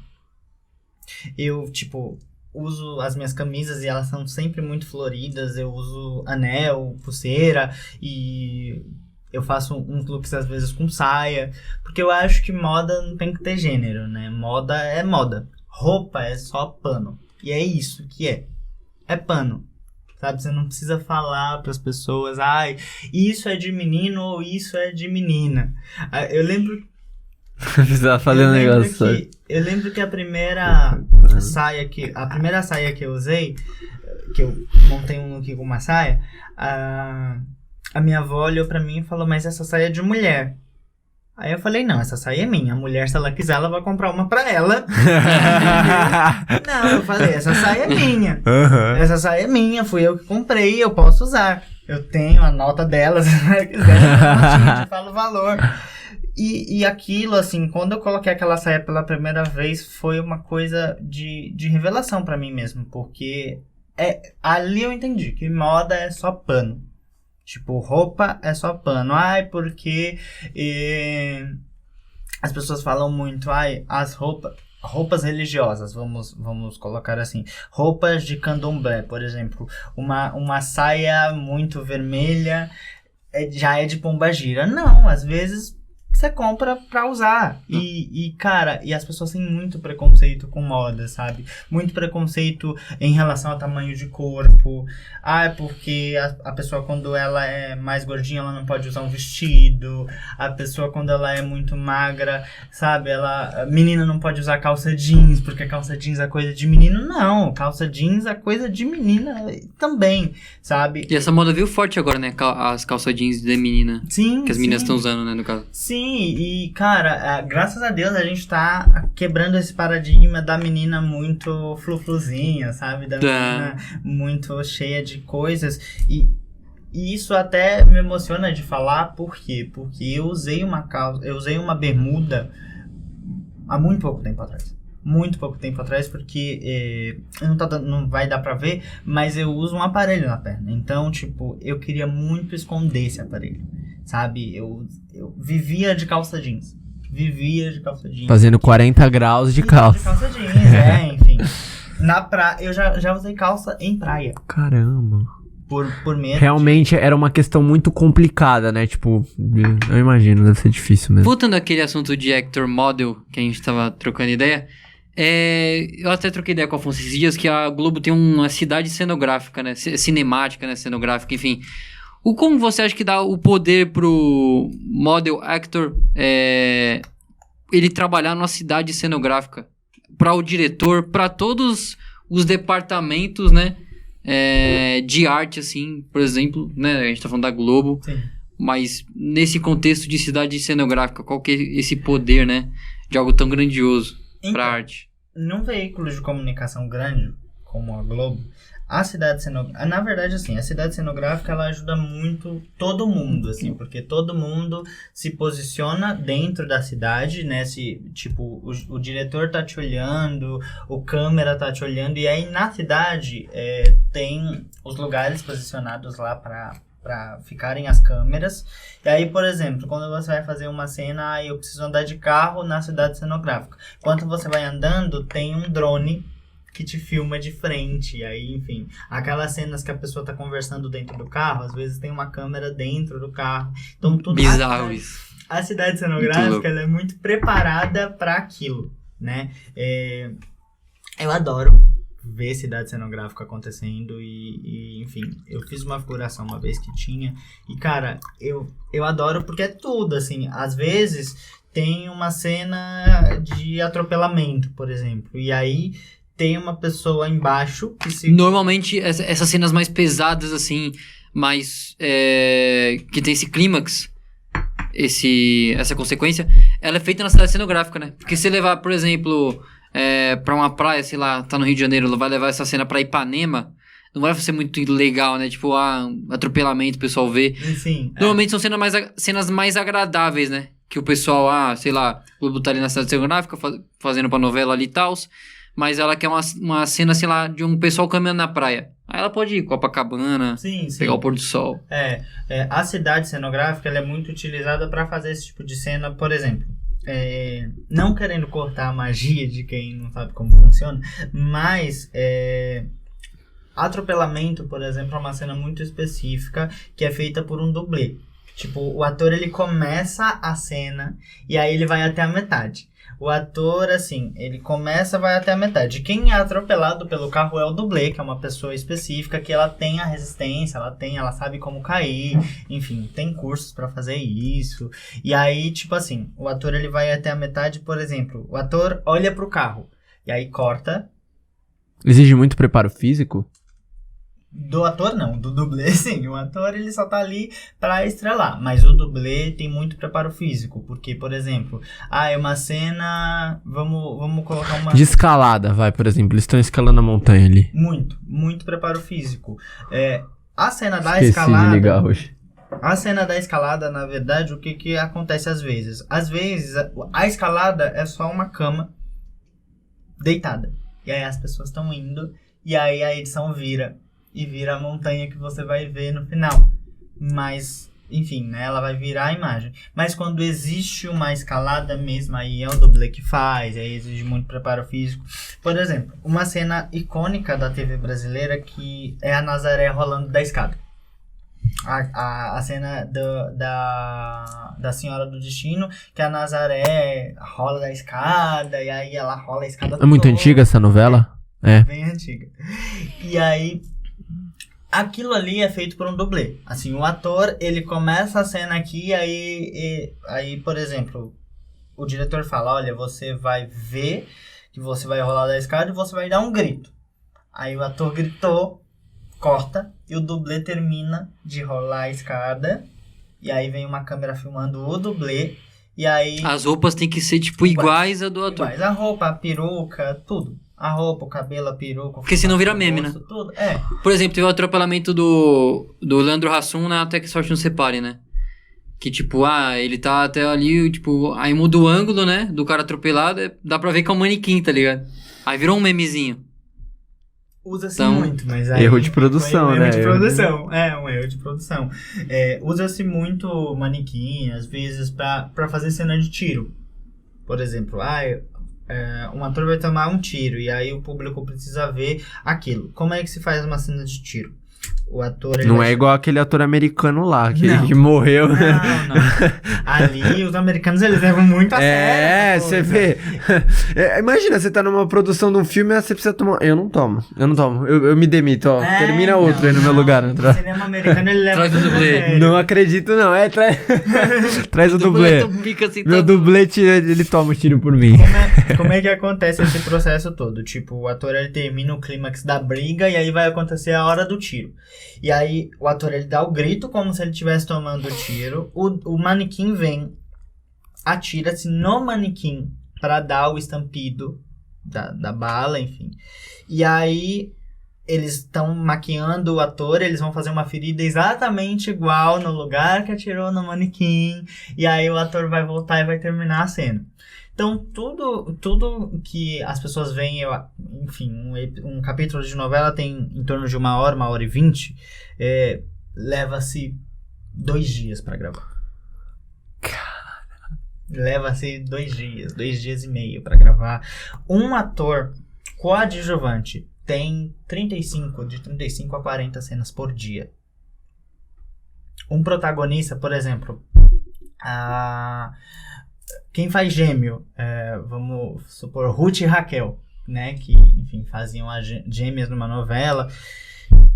Speaker 3: Eu, tipo, uso as minhas camisas e elas são sempre muito floridas. Eu uso anel, pulseira e eu faço uns looks às vezes com saia. Porque eu acho que moda não tem que ter gênero, né? Moda é moda. Roupa é só pano. E é isso que é. É pano. Sabe? Você não precisa falar pras pessoas, ai, isso é de menino ou isso é de menina. Eu lembro...
Speaker 2: Precisava fazer um negócio.
Speaker 3: Eu lembro que a primeira saia que eu usei, que eu montei um look com uma saia, a minha avó olhou pra mim e falou, mas essa saia é de mulher. Aí eu falei, não, essa saia é minha. A mulher, se ela quiser, ela vai comprar uma pra ela. Não, eu falei, essa saia é minha. Essa saia é minha, fui eu que comprei, eu posso usar. Eu tenho a nota dela, se ela quiser, eu falo o valor. E aquilo, assim, quando eu coloquei aquela saia pela primeira vez, foi uma coisa de revelação pra mim mesmo. Porque ali eu entendi que moda é só pano. Tipo, roupa é só pano. Ai, porque as pessoas falam muito, as roupas religiosas, vamos colocar assim. Roupas de candomblé, por exemplo. Uma saia muito vermelha já é de pombagira. Não, às vezes você compra pra usar. E, cara, as pessoas têm muito preconceito com moda, sabe? Muito preconceito em relação ao tamanho de corpo. Porque a pessoa, quando ela é mais gordinha, ela não pode usar um vestido. A pessoa, quando ela é muito magra, sabe? A menina não pode usar calça jeans, porque calça jeans é coisa de menino. Não, calça jeans é coisa de menina também, sabe?
Speaker 1: E essa moda veio forte agora, né? As calças jeans de menina.
Speaker 3: Sim,
Speaker 1: que as meninas estão usando, né, no caso.
Speaker 3: Sim, e cara, graças a Deus a gente tá quebrando esse paradigma da menina muito frufruzinha, sabe? Da menina muito cheia de coisas. E isso até me emociona de falar, por quê? Porque eu usei uma bermuda há muito pouco tempo atrás. Muito pouco tempo atrás, porque não vai dar pra ver, mas eu uso um aparelho na perna. Então, tipo, eu queria muito esconder esse aparelho, sabe? Eu vivia de calça jeans.
Speaker 2: Fazendo 40 graus de calça.
Speaker 3: De calça jeans, enfim. Eu já usei calça em praia.
Speaker 2: Caramba.
Speaker 3: Por medo.
Speaker 2: Realmente era uma questão muito complicada, né? Tipo, eu imagino, deve ser difícil mesmo.
Speaker 1: Voltando àquele assunto de actor model, que a gente tava trocando ideia, eu até troquei ideia com o Afonso esses dias, que a Globo tem uma cidade cenográfica, né? Cinemática, né? Cenográfica, enfim. Como você acha que dá o poder pro model actor ele trabalhar numa cidade cenográfica? Para o diretor, para todos os departamentos, né? De arte, assim, por exemplo, né? A gente tá falando da Globo.
Speaker 3: Sim.
Speaker 1: Mas nesse contexto de cidade cenográfica, qual que é esse poder, né? De algo tão grandioso pra arte?
Speaker 3: Num veículo de comunicação grande, como a Globo, a cidade cenográfica... Na verdade, assim, a cidade cenográfica, ela ajuda muito todo mundo, assim, porque todo mundo se posiciona dentro da cidade, né? Tipo, o diretor tá te olhando, o câmera tá te olhando, e aí na cidade tem os lugares posicionados lá pra ficarem as câmeras. E aí, por exemplo, quando você vai fazer uma cena, eu preciso andar de carro na cidade cenográfica. Enquanto você vai andando, tem um drone que te filma de frente. E aí, enfim, aquelas cenas que a pessoa tá conversando dentro do carro, às vezes tem uma câmera dentro do carro. Então, tudo
Speaker 1: bizarro isso.
Speaker 3: A cidade cenográfica, ela é muito preparada para aquilo, né? Eu adoro ver cidade cenográfica acontecendo e enfim, eu fiz uma figuração uma vez que tinha e, cara, eu adoro porque é tudo, assim, às vezes tem uma cena de atropelamento, por exemplo, e aí tem uma pessoa embaixo que se...
Speaker 1: Normalmente, essas cenas mais pesadas, assim, mais... que tem esse clímax, essa consequência, ela é feita na cidade cenográfica, né? Porque se levar, por exemplo... pra uma praia, sei lá, tá no Rio de Janeiro, vai levar essa cena pra Ipanema, não vai ser muito legal, né? Tipo, atropelamento, o pessoal vê.
Speaker 3: Sim,
Speaker 1: normalmente são cenas mais agradáveis, né? Que o pessoal, sei lá, o Globo tá ali na cidade cenográfica, fazendo pra novela ali e tal, mas ela quer uma cena, sei lá, de um pessoal caminhando na praia. Aí ela pode ir Copacabana, pegar o pôr do sol.
Speaker 3: A cidade cenográfica, ela é muito utilizada pra fazer esse tipo de cena, por exemplo. Não querendo cortar a magia de quem não sabe como funciona, mas atropelamento, por exemplo, é uma cena muito específica que é feita por um dublê. Tipo, o ator, ele começa a cena e aí ele vai até a metade. O ator, assim, ele começa, vai até a metade. Quem é atropelado pelo carro é o dublê, que é uma pessoa específica, que ela tem a resistência, ela sabe como cair, enfim, tem cursos pra fazer isso. E aí, tipo assim, o ator, ele vai até a metade, por exemplo, o ator olha pro carro, e aí corta.
Speaker 2: Exige muito preparo físico?
Speaker 3: Do ator não, do dublê sim. O ator ele só tá ali pra estrelar, mas o dublê tem muito preparo físico, porque, por exemplo, é uma cena, vamos colocar uma...
Speaker 2: De escalada, vai, por exemplo, eles estão escalando a montanha ali.
Speaker 3: Muito preparo físico. A cena da
Speaker 2: Esqueci
Speaker 3: escalada...
Speaker 2: de ligar hoje.
Speaker 3: A cena da escalada, na verdade, o que acontece às vezes? Às vezes, a escalada é só uma cama deitada. E aí as pessoas estão indo, e aí a edição vira a montanha que você vai ver no final. Mas, enfim, né, ela vai virar a imagem. Mas quando existe uma escalada mesmo, aí é o dublê que faz, aí exige muito preparo físico. Por exemplo, uma cena icônica da TV brasileira que é a Nazaré rolando da escada. A cena da Senhora do Destino, que a Nazaré rola da escada, e aí ela rola a escada
Speaker 2: É muito antiga essa novela? É.
Speaker 3: Bem antiga. E aí, aquilo ali é feito por um dublê. Assim, o ator, ele começa a cena aqui, aí, por exemplo, o diretor fala, olha, você vai ver que você vai rolar da escada e você vai dar um grito. Aí o ator gritou, corta, e o dublê termina de rolar a escada, e aí vem uma câmera filmando o dublê, e aí...
Speaker 1: As roupas tem que ser, tipo, iguais a do ator.
Speaker 3: Iguais, a roupa, a peruca, tudo. A roupa, o cabelo, a peruca...
Speaker 1: Porque senão vira meme,
Speaker 3: rosto,
Speaker 1: né?
Speaker 3: Tudo.
Speaker 1: Por exemplo, teve o atropelamento do Leandro Hassum na Até Que Sorte Nos Separe, né? Que, tipo, ele tá até ali, tipo... Aí muda o ângulo, né? Do cara atropelado, dá pra ver que é um manequim, tá ligado? Aí virou um memezinho.
Speaker 3: Usa-se
Speaker 1: Então,
Speaker 3: muito, mas aí...
Speaker 2: Erro de produção, né?
Speaker 3: Erro de produção, um erro de produção. Usa-se muito manequim, às vezes, pra fazer cena de tiro. Por exemplo, um ator vai tomar um tiro, e aí o público precisa ver aquilo. Como é que se faz uma cena de tiro? O ator...
Speaker 2: Não é igual aquele ator americano lá,
Speaker 3: Não.
Speaker 2: que morreu.
Speaker 3: Não. Ali, os americanos, eles levam muito a sério.
Speaker 2: Você vê. Imagina, você tá numa produção de um filme e você precisa tomar... Eu não tomo. Eu me demito, ó. Termina outro aí no meu lugar.
Speaker 3: O cinema americano, ele leva
Speaker 1: Traz o
Speaker 3: muito a
Speaker 1: dublê.
Speaker 3: sério.
Speaker 2: Não acredito, não. Traz o dublê.
Speaker 1: Fica assim,
Speaker 2: Meu dublê, ele toma o tiro por mim.
Speaker 3: Como é que acontece esse processo todo? Tipo, o ator, ele termina o clímax da briga, e aí vai acontecer a hora do tiro. E aí, o ator, ele dá o grito como se ele estivesse tomando o tiro. O manequim vem, atira-se no manequim para dar o estampido da bala, enfim. E aí, eles estão maquiando o ator, eles vão fazer uma ferida exatamente igual no lugar que atirou no manequim. E aí, o ator vai voltar e vai terminar a cena. Então, tudo que as pessoas veem, enfim, um capítulo de novela tem em torno de 1 hora e 20, leva-se 2 dias pra gravar. Leva-se 2 dias, 2 dias e meio pra gravar. Um ator coadjuvante tem de 35 a 40 cenas por dia. Um protagonista, por exemplo, quem faz Gêmeo, vamos supor, Ruth e Raquel, né, que, enfim, faziam as gêmeas numa novela.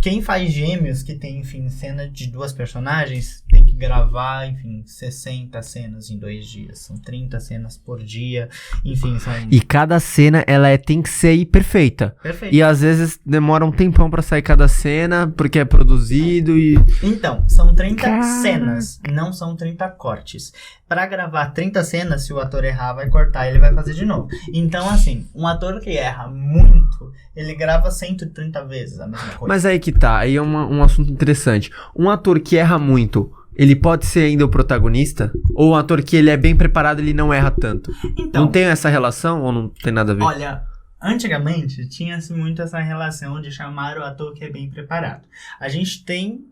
Speaker 3: Quem faz Gêmeos, que tem, enfim, cena de 2 personagens, tem que gravar, enfim, 60 cenas em 2 dias. São 30 cenas por dia, enfim, são...
Speaker 2: E cada cena, tem que ser perfeita.
Speaker 3: Perfeito.
Speaker 2: E às vezes demora um tempão pra sair cada cena, porque é produzido e...
Speaker 3: Então, são 30 cenas, não são 30 cortes. Pra gravar 30 cenas, se o ator errar, vai cortar e ele vai fazer de novo. Então, assim, um ator que erra muito, ele grava 130 vezes a mesma coisa.
Speaker 2: Mas aí que tá, aí é um assunto interessante. Um ator que erra muito, ele pode ser ainda o protagonista? Ou um ator que ele é bem preparado, ele não erra tanto?
Speaker 3: Então,
Speaker 2: Não tem essa relação ou não tem nada a ver?
Speaker 3: olha, antigamente tinha-se muito essa relação de chamar o ator que é bem preparado. A gente tem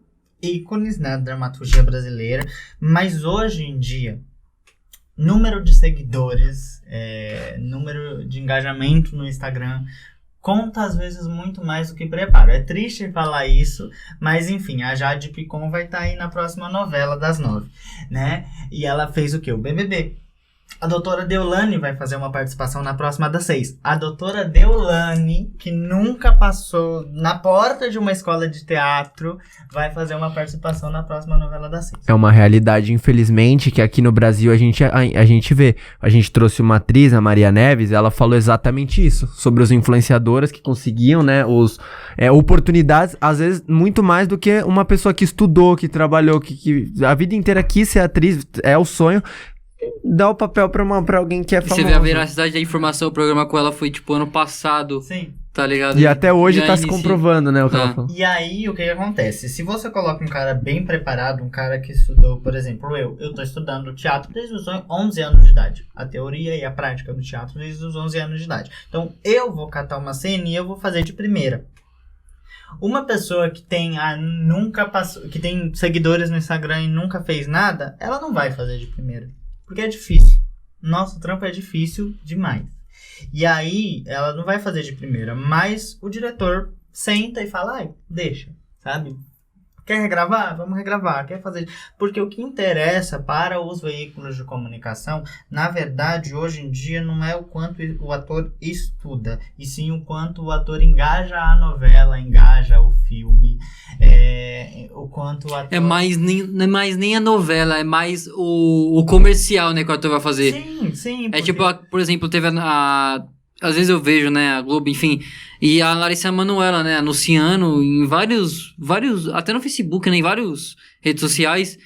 Speaker 3: ícones na dramaturgia brasileira, mas hoje em dia, número de seguidores, número de engajamento no Instagram, conta às vezes muito mais do que preparo. É triste falar isso, mas enfim, a Jade Picon vai estar aí na próxima novela das 9, né? E ela fez o quê? O BBB. A doutora Deolane vai fazer uma participação na próxima das 6. A doutora Deolane, que nunca passou na porta de uma escola de teatro, vai fazer uma participação na próxima novela das 6.
Speaker 2: É uma realidade, infelizmente, que aqui no Brasil a gente vê. A gente trouxe uma atriz, a Maria Neves, ela falou exatamente isso, sobre os influenciadoras que conseguiam, né, oportunidades, às vezes, muito mais do que uma pessoa que estudou, que trabalhou, que a vida inteira quis ser atriz, é o sonho. Dá o papel pra alguém que é famoso.
Speaker 1: Você vê a veracidade da informação, o programa com ela foi, tipo, ano passado.
Speaker 3: Sim.
Speaker 1: Tá ligado?
Speaker 2: E até hoje tá se
Speaker 1: inicia...
Speaker 2: comprovando, né, o que ela falou.
Speaker 3: E aí, o que acontece? Se você coloca um cara bem preparado, um cara que estudou, por exemplo, eu tô estudando teatro desde os 11 anos de idade. A teoria e a prática do teatro desde os 11 anos de idade. Então, eu vou catar uma cena e eu vou fazer de primeira. Uma pessoa que tem nunca passou, que tem seguidores no Instagram e nunca fez nada, ela não vai fazer de primeira. Porque é difícil. Nosso trampo é difícil demais. E aí, ela não vai fazer de primeira. Mas o diretor senta e fala, ai, deixa, sabe? Quer regravar? Vamos regravar. Quer fazer... Porque o que interessa para os veículos de comunicação, na verdade, hoje em dia, não é o quanto o ator estuda, e sim o quanto o ator engaja a novela, engaja o filme, o quanto o ator...
Speaker 1: Não é mais nem a novela, é mais o comercial, né, que o ator vai fazer.
Speaker 3: Sim.
Speaker 1: É tipo, por exemplo, teve às vezes eu vejo, né, a Globo, enfim, e a Larissa Manoela, né, anunciando em vários, até no Facebook, né, em várias redes sociais,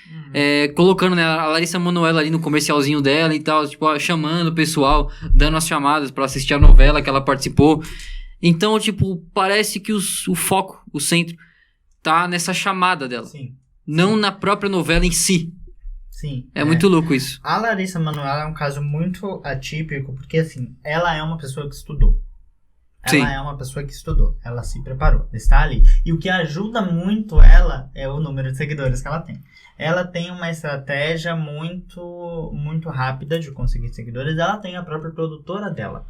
Speaker 1: colocando, né, a Larissa Manoela ali no comercialzinho dela e tal, tipo, chamando o pessoal, dando as chamadas pra assistir a novela que ela participou. Então, tipo, parece que o foco, o centro, tá nessa chamada dela.
Speaker 3: Sim.
Speaker 1: Não na própria novela em si.
Speaker 3: Sim.
Speaker 1: É muito louco isso.
Speaker 3: A Larissa Manoela é um caso muito atípico, porque assim, ela é uma pessoa que estudou. Ela é uma pessoa que estudou. Ela se preparou, está ali. E o que ajuda muito ela é o número de seguidores que ela tem. Ela tem uma estratégia muito, muito rápida de conseguir seguidores. Ela tem a própria produtora dela.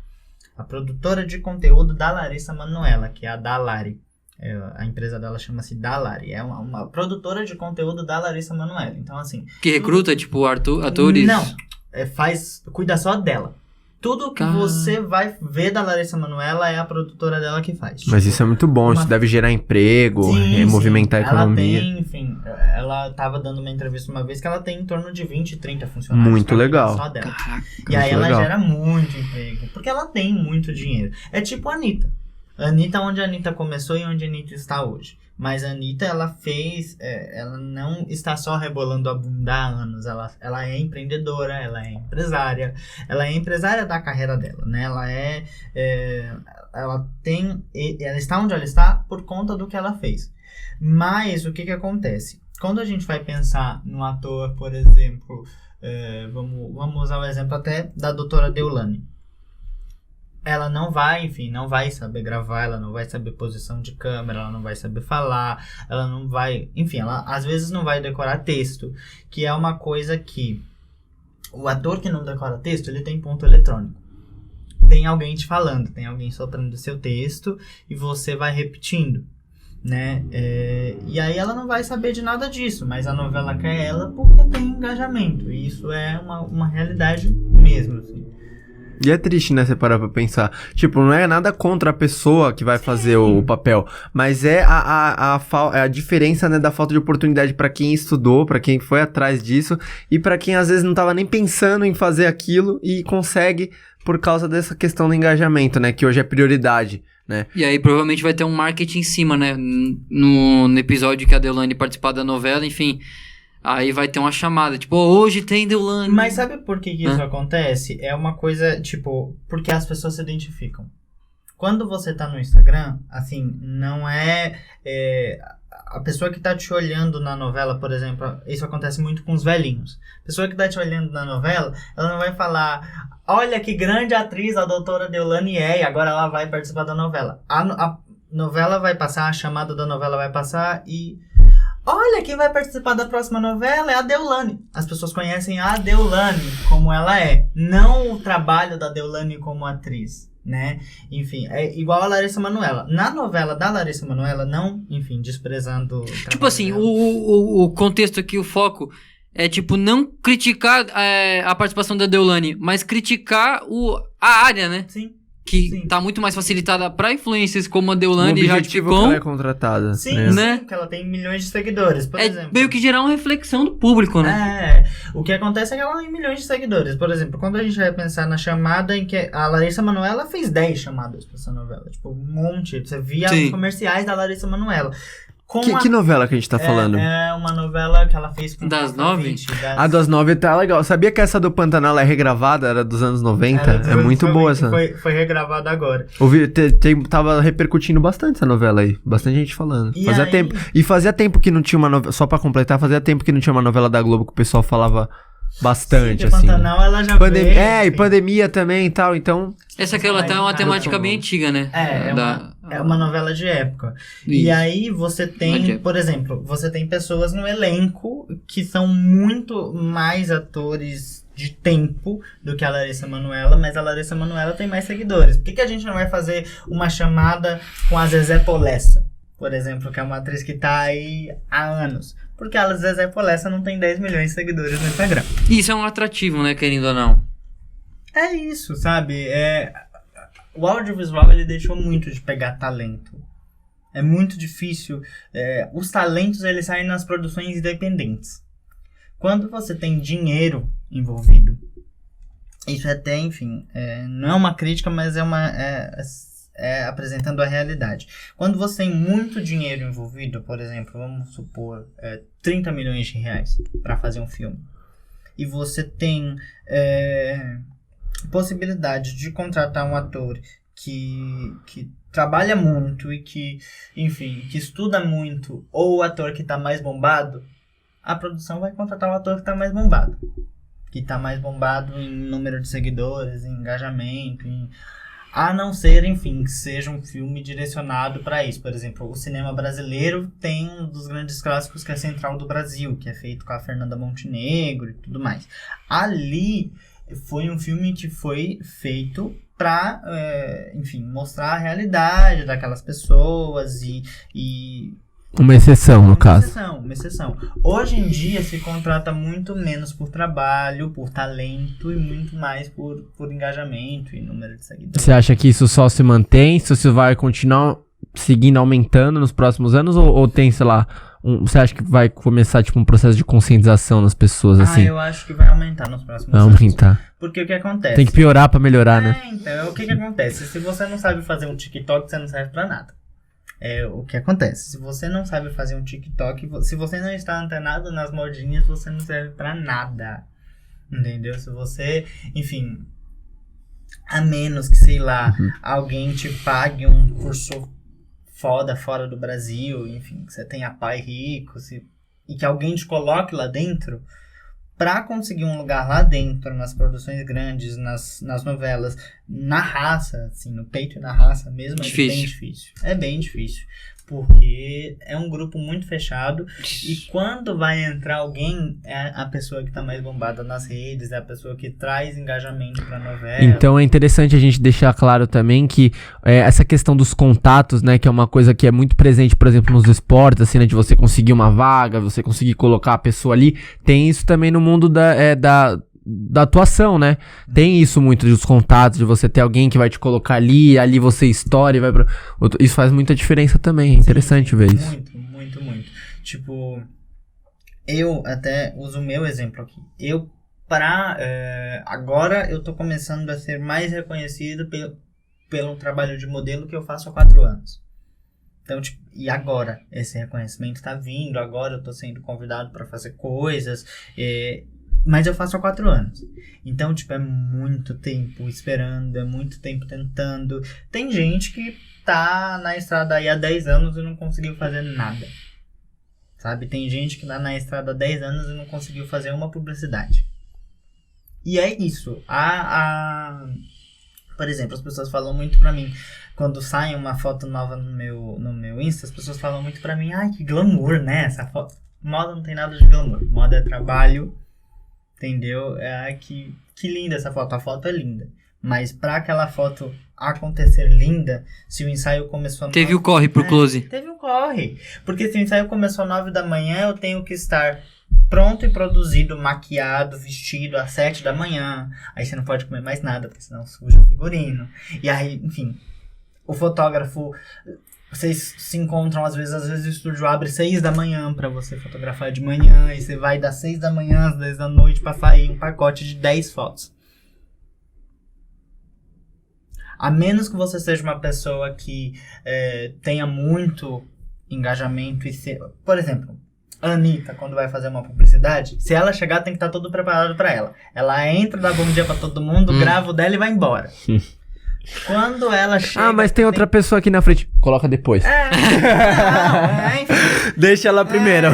Speaker 3: A produtora de conteúdo da Larissa Manoela, que é a Dalari. A empresa dela chama-se Dalari. É uma produtora de conteúdo da Larissa Manoela. Então, assim...
Speaker 1: Que recruta, tipo, atores?
Speaker 3: Não. Cuida só dela. Tudo que você vai ver da Larissa Manoela é a produtora dela que faz.
Speaker 2: Mas tipo, isso é muito bom. Isso deve gerar emprego, movimentar a economia.
Speaker 3: Ela tem, enfim... Ela tava dando uma entrevista uma vez que ela tem em torno de 20, 30 funcionários.
Speaker 2: Muito legal.
Speaker 3: Só dela. E aí ela gera muito emprego. Porque ela tem muito dinheiro. É tipo a Anitta. Onde a Anitta começou e onde a Anitta está hoje. Mas a Anitta, ela fez... ela não está só rebolando a bunda há anos. Ela é empreendedora, ela é empresária. Ela é empresária da carreira dela, né? Ela está onde ela está por conta do que ela fez. Mas o que acontece? Quando a gente vai pensar num ator, por exemplo... vamos usar o exemplo até da doutora Deolane. Ela não vai saber gravar, ela não vai saber posição de câmera, ela não vai saber falar, ela não vai... Enfim, ela às vezes não vai decorar texto, que é uma coisa que o ator que não decora texto, ele tem ponto eletrônico. Tem alguém te falando, tem alguém soprando o seu texto e você vai repetindo, né? E aí ela não vai saber de nada disso, mas a novela quer ela porque tem engajamento, e isso é uma realidade mesmo, assim.
Speaker 2: E é triste, né, você parar pra pensar. Tipo, não é nada contra a pessoa que vai fazer o papel, mas é a diferença, né, da falta de oportunidade pra quem estudou, pra quem foi atrás disso, e pra quem às vezes não tava nem pensando em fazer aquilo e consegue por causa dessa questão do engajamento, né, que hoje é prioridade, né.
Speaker 1: E aí provavelmente vai ter um marketing em cima, né, no episódio que a Deolane participar da novela, enfim... Aí vai ter uma chamada, tipo, hoje tem Deolane.
Speaker 3: Mas sabe por que isso acontece? É uma coisa, tipo, porque as pessoas se identificam. Quando você tá no Instagram, assim, não é... a pessoa que tá te olhando na novela, por exemplo, isso acontece muito com os velhinhos. A pessoa que tá te olhando na novela, ela não vai falar, olha que grande atriz a doutora Deolane é, e agora ela vai participar da novela. A novela vai passar, a chamada da novela vai passar e... Olha, quem vai participar da próxima novela é a Deolane. As pessoas conhecem a Deolane como ela é, não o trabalho da Deolane como atriz, né? Enfim, é igual a Larissa Manoela. Na novela da Larissa Manoela, não, enfim, desprezando...
Speaker 1: Tipo assim, o contexto aqui, o foco é tipo, não criticar a participação da Deolane, mas criticar a área, né?
Speaker 3: Sim.
Speaker 1: Que tá muito mais facilitada pra influencers como a
Speaker 2: O
Speaker 1: Deolane e Jade
Speaker 2: objetivo que
Speaker 1: Picon.
Speaker 2: ela é contratada.
Speaker 3: Sim,
Speaker 2: né?
Speaker 1: Né?
Speaker 3: sim, que ela tem milhões de seguidores, por
Speaker 1: É
Speaker 3: exemplo.
Speaker 1: meio que gerar uma reflexão do público, né?
Speaker 3: O que acontece é que ela tem milhões de seguidores. Por exemplo, quando a gente vai pensar na chamada em que a Larissa Manoela fez 10 chamadas pra essa novela. Tipo, um monte. Você via
Speaker 1: Sim.
Speaker 3: os comerciais da Larissa Manoela.
Speaker 2: Que novela que a gente tá falando?
Speaker 3: É uma novela que ela fez com
Speaker 1: Das 9?
Speaker 2: A das 9 tá legal. Sabia que essa do Pantanal é regravada? Era dos anos 90? É muito boa essa.
Speaker 3: Foi regravada agora.
Speaker 2: Tava repercutindo bastante essa novela aí. Bastante gente falando.
Speaker 3: E
Speaker 2: Fazia
Speaker 3: aí-
Speaker 2: tempo. E fazia tempo que não tinha uma novela. Só pra completar, fazia tempo que não tinha uma novela da Globo que o pessoal falava bastante,
Speaker 3: Sim,
Speaker 2: assim.
Speaker 3: Pantanal ela já
Speaker 2: Pandemia,
Speaker 3: veio,
Speaker 2: e
Speaker 3: enfim.
Speaker 2: pandemia também e tal, então.
Speaker 1: Essa aqui ela tá uma
Speaker 3: Mas,
Speaker 1: temática
Speaker 2: muito
Speaker 1: bem
Speaker 2: bom.
Speaker 1: antiga, né?
Speaker 3: É uma novela de época. E
Speaker 1: Isso.
Speaker 3: aí você
Speaker 1: Novela de
Speaker 3: tem,
Speaker 1: época.
Speaker 3: por exemplo, você tem pessoas no elenco que são muito mais atores de tempo do que a Larissa Manoela, mas a Larissa Manoela tem mais seguidores. Por que a gente não vai fazer uma chamada com a Zezé Polessa, por exemplo, que é uma atriz que tá aí há anos? Porque a Zezé Polessa não tem 10 milhões de seguidores no Instagram.
Speaker 1: Isso é um atrativo, né, querendo ou não?
Speaker 3: É isso, sabe? O audiovisual, ele deixou muito de pegar talento. É muito difícil. Os talentos, eles saem nas produções independentes. Quando você tem dinheiro envolvido, isso até, enfim, não é uma crítica, mas apresentando a realidade. Quando você tem muito dinheiro envolvido, por exemplo, vamos supor, 30 milhões de reais para fazer um filme, e você tem possibilidade de contratar um ator que trabalha muito e que, enfim, que estuda muito, ou o ator que está mais bombado, a produção vai contratar o ator que está mais bombado. Que está mais bombado em número de seguidores, em engajamento, a não ser, enfim, que seja um filme direcionado para isso. Por exemplo, o cinema brasileiro tem um dos grandes clássicos que é Central do Brasil, que é feito com a Fernanda Montenegro e tudo mais. Ali foi um filme que foi feito para, enfim, mostrar a realidade daquelas pessoas e
Speaker 2: Uma exceção, no caso.
Speaker 3: Uma exceção. Hoje em dia se contrata muito menos por trabalho, por talento e muito mais por engajamento e número de seguidores.
Speaker 2: Você acha que isso só se mantém? Se isso vai continuar seguindo, aumentando nos próximos anos? Ou tem, sei lá, você acha que vai começar tipo um processo de conscientização nas pessoas, assim?
Speaker 3: Eu acho que vai aumentar nos próximos
Speaker 2: Vai
Speaker 3: anos.
Speaker 2: aumentar.
Speaker 3: Porque o que acontece?
Speaker 2: Tem que piorar pra melhorar, né?
Speaker 3: Então, o que acontece? Se você não sabe fazer um TikTok, você não serve pra nada. É o que acontece. Se você não sabe fazer um TikTok, se você não está antenado nas modinhas, você não serve pra nada. Entendeu? Se você, enfim, a menos que, sei lá, alguém te pague um curso foda fora do Brasil, enfim, que você tenha pai rico, e que alguém te coloque lá dentro, pra conseguir um lugar lá dentro, nas produções grandes, nas novelas, na raça, assim, no peito e na raça mesmo, é bem difícil. É bem difícil. Porque é um grupo muito fechado e quando vai entrar alguém, é a pessoa que tá mais bombada nas redes, é a pessoa que traz engajamento pra novela.
Speaker 2: Então é interessante a gente deixar claro também que essa questão dos contatos, né, que é uma coisa que é muito presente, por exemplo, nos esportes, assim, né, de você conseguir uma vaga, você conseguir colocar a pessoa ali, tem isso também no mundo da atuação, né? Tem isso muito dos contatos, de você ter alguém que vai te colocar ali você estoura e vai pra outro. Isso faz muita diferença também, é interessante ver isso.
Speaker 3: Muito, muito, muito. Tipo, eu até uso o meu exemplo aqui. Agora eu tô começando a ser mais reconhecido pelo trabalho de modelo que eu faço há 4 anos. Então, tipo, e agora? Esse reconhecimento tá vindo, agora eu tô sendo convidado para fazer coisas, mas eu faço há 4 anos. Então, tipo, é muito tempo esperando, é muito tempo tentando. Tem gente que tá na estrada aí há 10 anos e não conseguiu fazer nada. Sabe? Tem gente que tá na estrada há 10 anos e não conseguiu fazer uma publicidade. E é isso. Por exemplo, as pessoas falam muito pra mim, quando sai uma foto nova no meu Insta, as pessoas falam muito pra mim, ai, que glamour, né? Essa foto. Moda não tem nada de glamour. Moda é trabalho. Entendeu? Que linda essa foto. A foto é linda. Mas pra aquela foto acontecer linda, se o ensaio começou...
Speaker 1: Teve o corre pro close.
Speaker 3: Teve o corre. Porque se o ensaio começou às 9 da manhã, eu tenho que estar pronto e produzido, maquiado, vestido às 7 da manhã. Aí você não pode comer mais nada, porque senão suja o figurino. E aí, enfim, o fotógrafo... Vocês se encontram, às vezes o estúdio abre 6 da manhã pra você fotografar de manhã. E você vai das 6 da manhã às 10 da noite pra sair um pacote de 10 fotos. A menos que você seja uma pessoa que tenha muito engajamento. Por exemplo, a Anitta, quando vai fazer uma publicidade, se ela chegar, tem que estar tudo preparado pra ela. Ela entra, dá bom dia pra todo mundo, grava o dela e vai embora. Quando ela chega...
Speaker 2: mas tem outra pessoa aqui na frente. Coloca depois.
Speaker 3: Enfim.
Speaker 2: Deixa ela primeiro.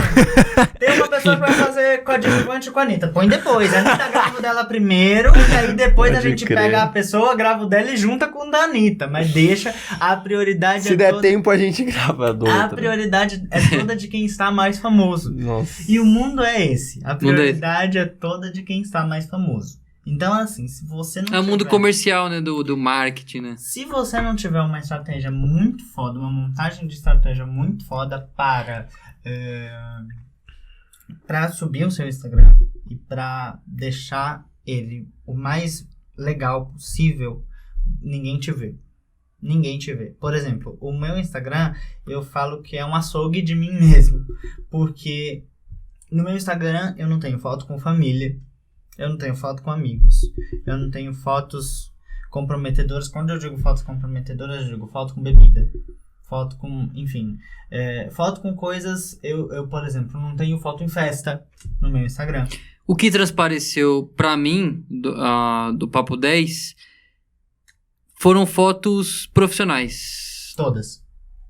Speaker 3: Tem uma pessoa que vai fazer coadjuvante com a Anitta. Põe depois. A Anitta grava o dela primeiro, e aí depois
Speaker 2: Pode
Speaker 3: a gente
Speaker 2: crer.
Speaker 3: pega a pessoa, grava o dela e junta com o da Anitta. Mas deixa a prioridade...
Speaker 2: Se der tempo, a gente grava do
Speaker 3: A
Speaker 2: outro.
Speaker 3: prioridade é toda de quem está mais famoso.
Speaker 2: Nossa.
Speaker 3: E o mundo é esse. A prioridade é toda de quem está mais famoso. Então, assim, se você não
Speaker 1: É o mundo
Speaker 3: tiver-
Speaker 1: comercial, né? Do marketing, né?
Speaker 3: Se você não tiver uma estratégia muito foda, uma montagem de estratégia muito foda para subir o seu Instagram e para deixar ele o mais legal possível, ninguém te vê. Ninguém te vê. Por exemplo, o meu Instagram, eu falo que é um açougue de mim mesmo. Porque no meu Instagram eu não tenho foto com família. Eu não tenho foto com amigos. Eu não tenho fotos comprometedoras. Quando eu digo fotos comprometedoras, eu digo foto com bebida. Foto com... Enfim. Foto com coisas... Eu, por exemplo, não tenho foto em festa no meu Instagram.
Speaker 1: O que transpareceu pra mim do Papo 10 foram fotos profissionais.
Speaker 3: Todas.